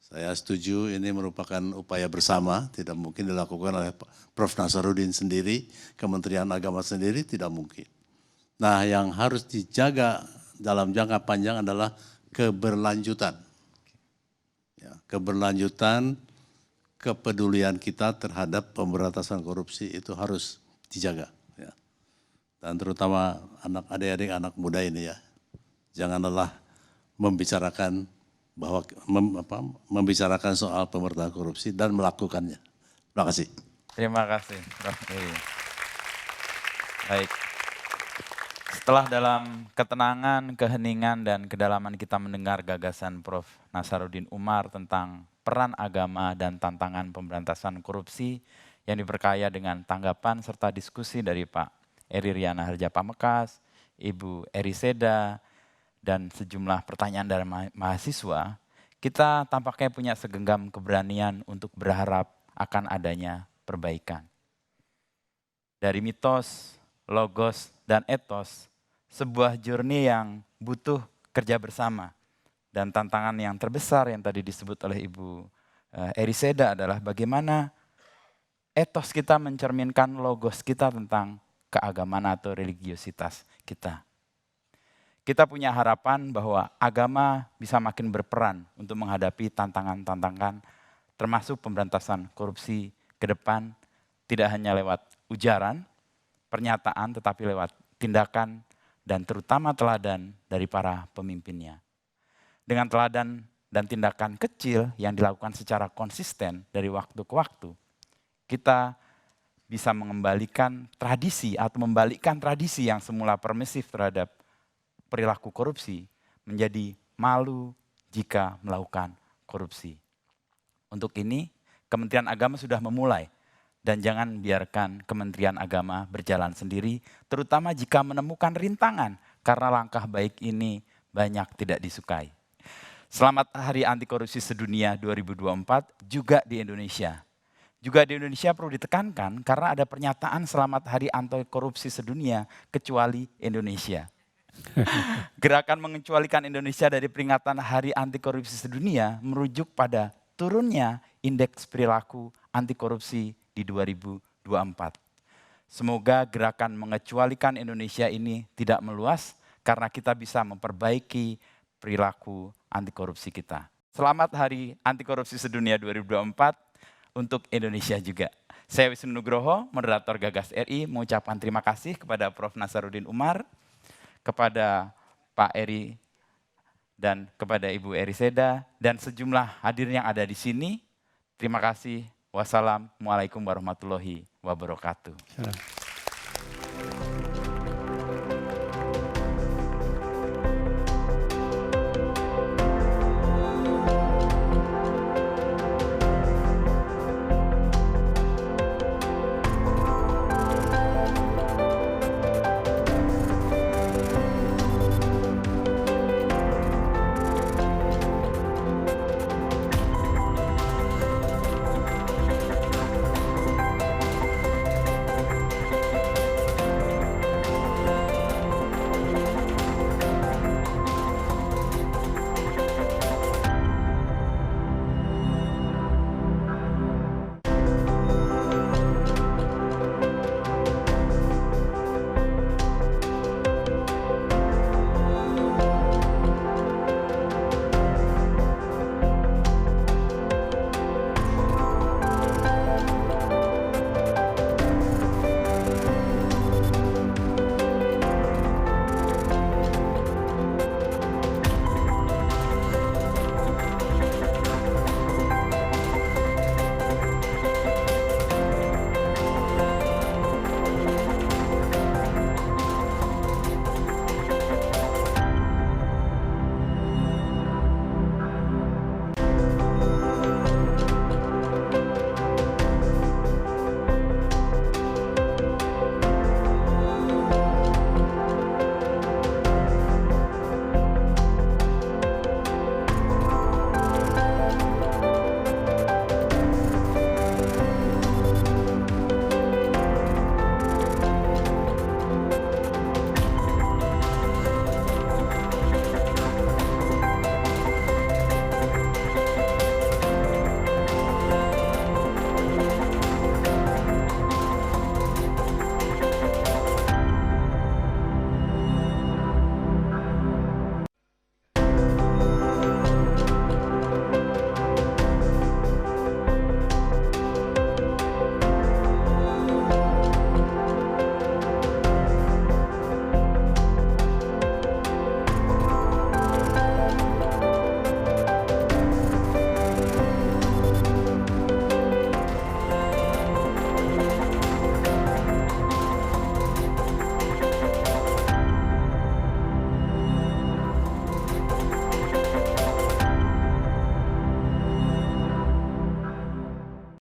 Speaker 3: Saya setuju ini merupakan upaya bersama, tidak mungkin dilakukan oleh Prof. Nasaruddin sendiri, Kementerian Agama sendiri, tidak mungkin. Nah yang harus dijaga dalam jangka panjang adalah keberlanjutan. Ya, keberlanjutan, kepedulian kita terhadap pemberantasan korupsi itu harus dijaga. Ya. Dan terutama adik-adik anak muda ini ya, jangan lelah membicarakan membicarakan soal pemberantasan korupsi dan melakukannya. Terima kasih.
Speaker 1: Terima kasih Prof. Eri. Baik. Setelah dalam ketenangan, keheningan, dan kedalaman kita mendengar gagasan Prof. Nasaruddin Umar tentang peran agama dan tantangan pemberantasan korupsi yang diperkaya dengan tanggapan serta diskusi dari Pak Eri Riana Harja Pamekas, Ibu Eri Seda, dan sejumlah pertanyaan dari mahasiswa, kita tampaknya punya segenggam keberanian untuk berharap akan adanya perbaikan. Dari mitos, logos, dan etos, sebuah journey yang butuh kerja bersama. Dan tantangan yang terbesar yang tadi disebut oleh Ibu Eri Seda adalah bagaimana etos kita mencerminkan logos kita tentang keagamaan atau religiositas kita. Kita punya harapan bahwa agama bisa makin berperan untuk menghadapi tantangan-tantangan termasuk pemberantasan korupsi ke depan tidak hanya lewat ujaran, pernyataan, tetapi lewat tindakan dan terutama teladan dari para pemimpinnya. Dengan teladan dan tindakan kecil yang dilakukan secara konsisten dari waktu ke waktu, kita bisa mengembalikan tradisi atau membalikkan tradisi yang semula permisif terhadap perilaku korupsi menjadi malu jika melakukan korupsi. Untuk ini, Kementerian Agama sudah memulai, dan jangan biarkan Kementerian Agama berjalan sendiri, terutama jika menemukan rintangan, karena langkah baik ini banyak tidak disukai. Selamat Hari Anti Korupsi Sedunia 2024 juga di Indonesia. Juga di Indonesia perlu ditekankan karena ada pernyataan Selamat Hari Anti Korupsi Sedunia kecuali Indonesia. Gerakan mengecualikan Indonesia dari peringatan Hari Anti Korupsi Sedunia merujuk pada turunnya indeks perilaku anti korupsi di 2024. Semoga gerakan mengecualikan Indonesia ini tidak meluas karena kita bisa memperbaiki perilaku anti korupsi kita. Selamat Hari Anti Korupsi Sedunia 2024 untuk Indonesia juga. Saya Wisnu Nugroho, moderator Gagas RI, mengucapkan terima kasih kepada Prof. Nasaruddin Umar, kepada Pak Eri, dan kepada Ibu Eri Seda, dan sejumlah hadirin yang ada di sini. Terima kasih. Wassalamualaikum warahmatullahi wabarakatuh.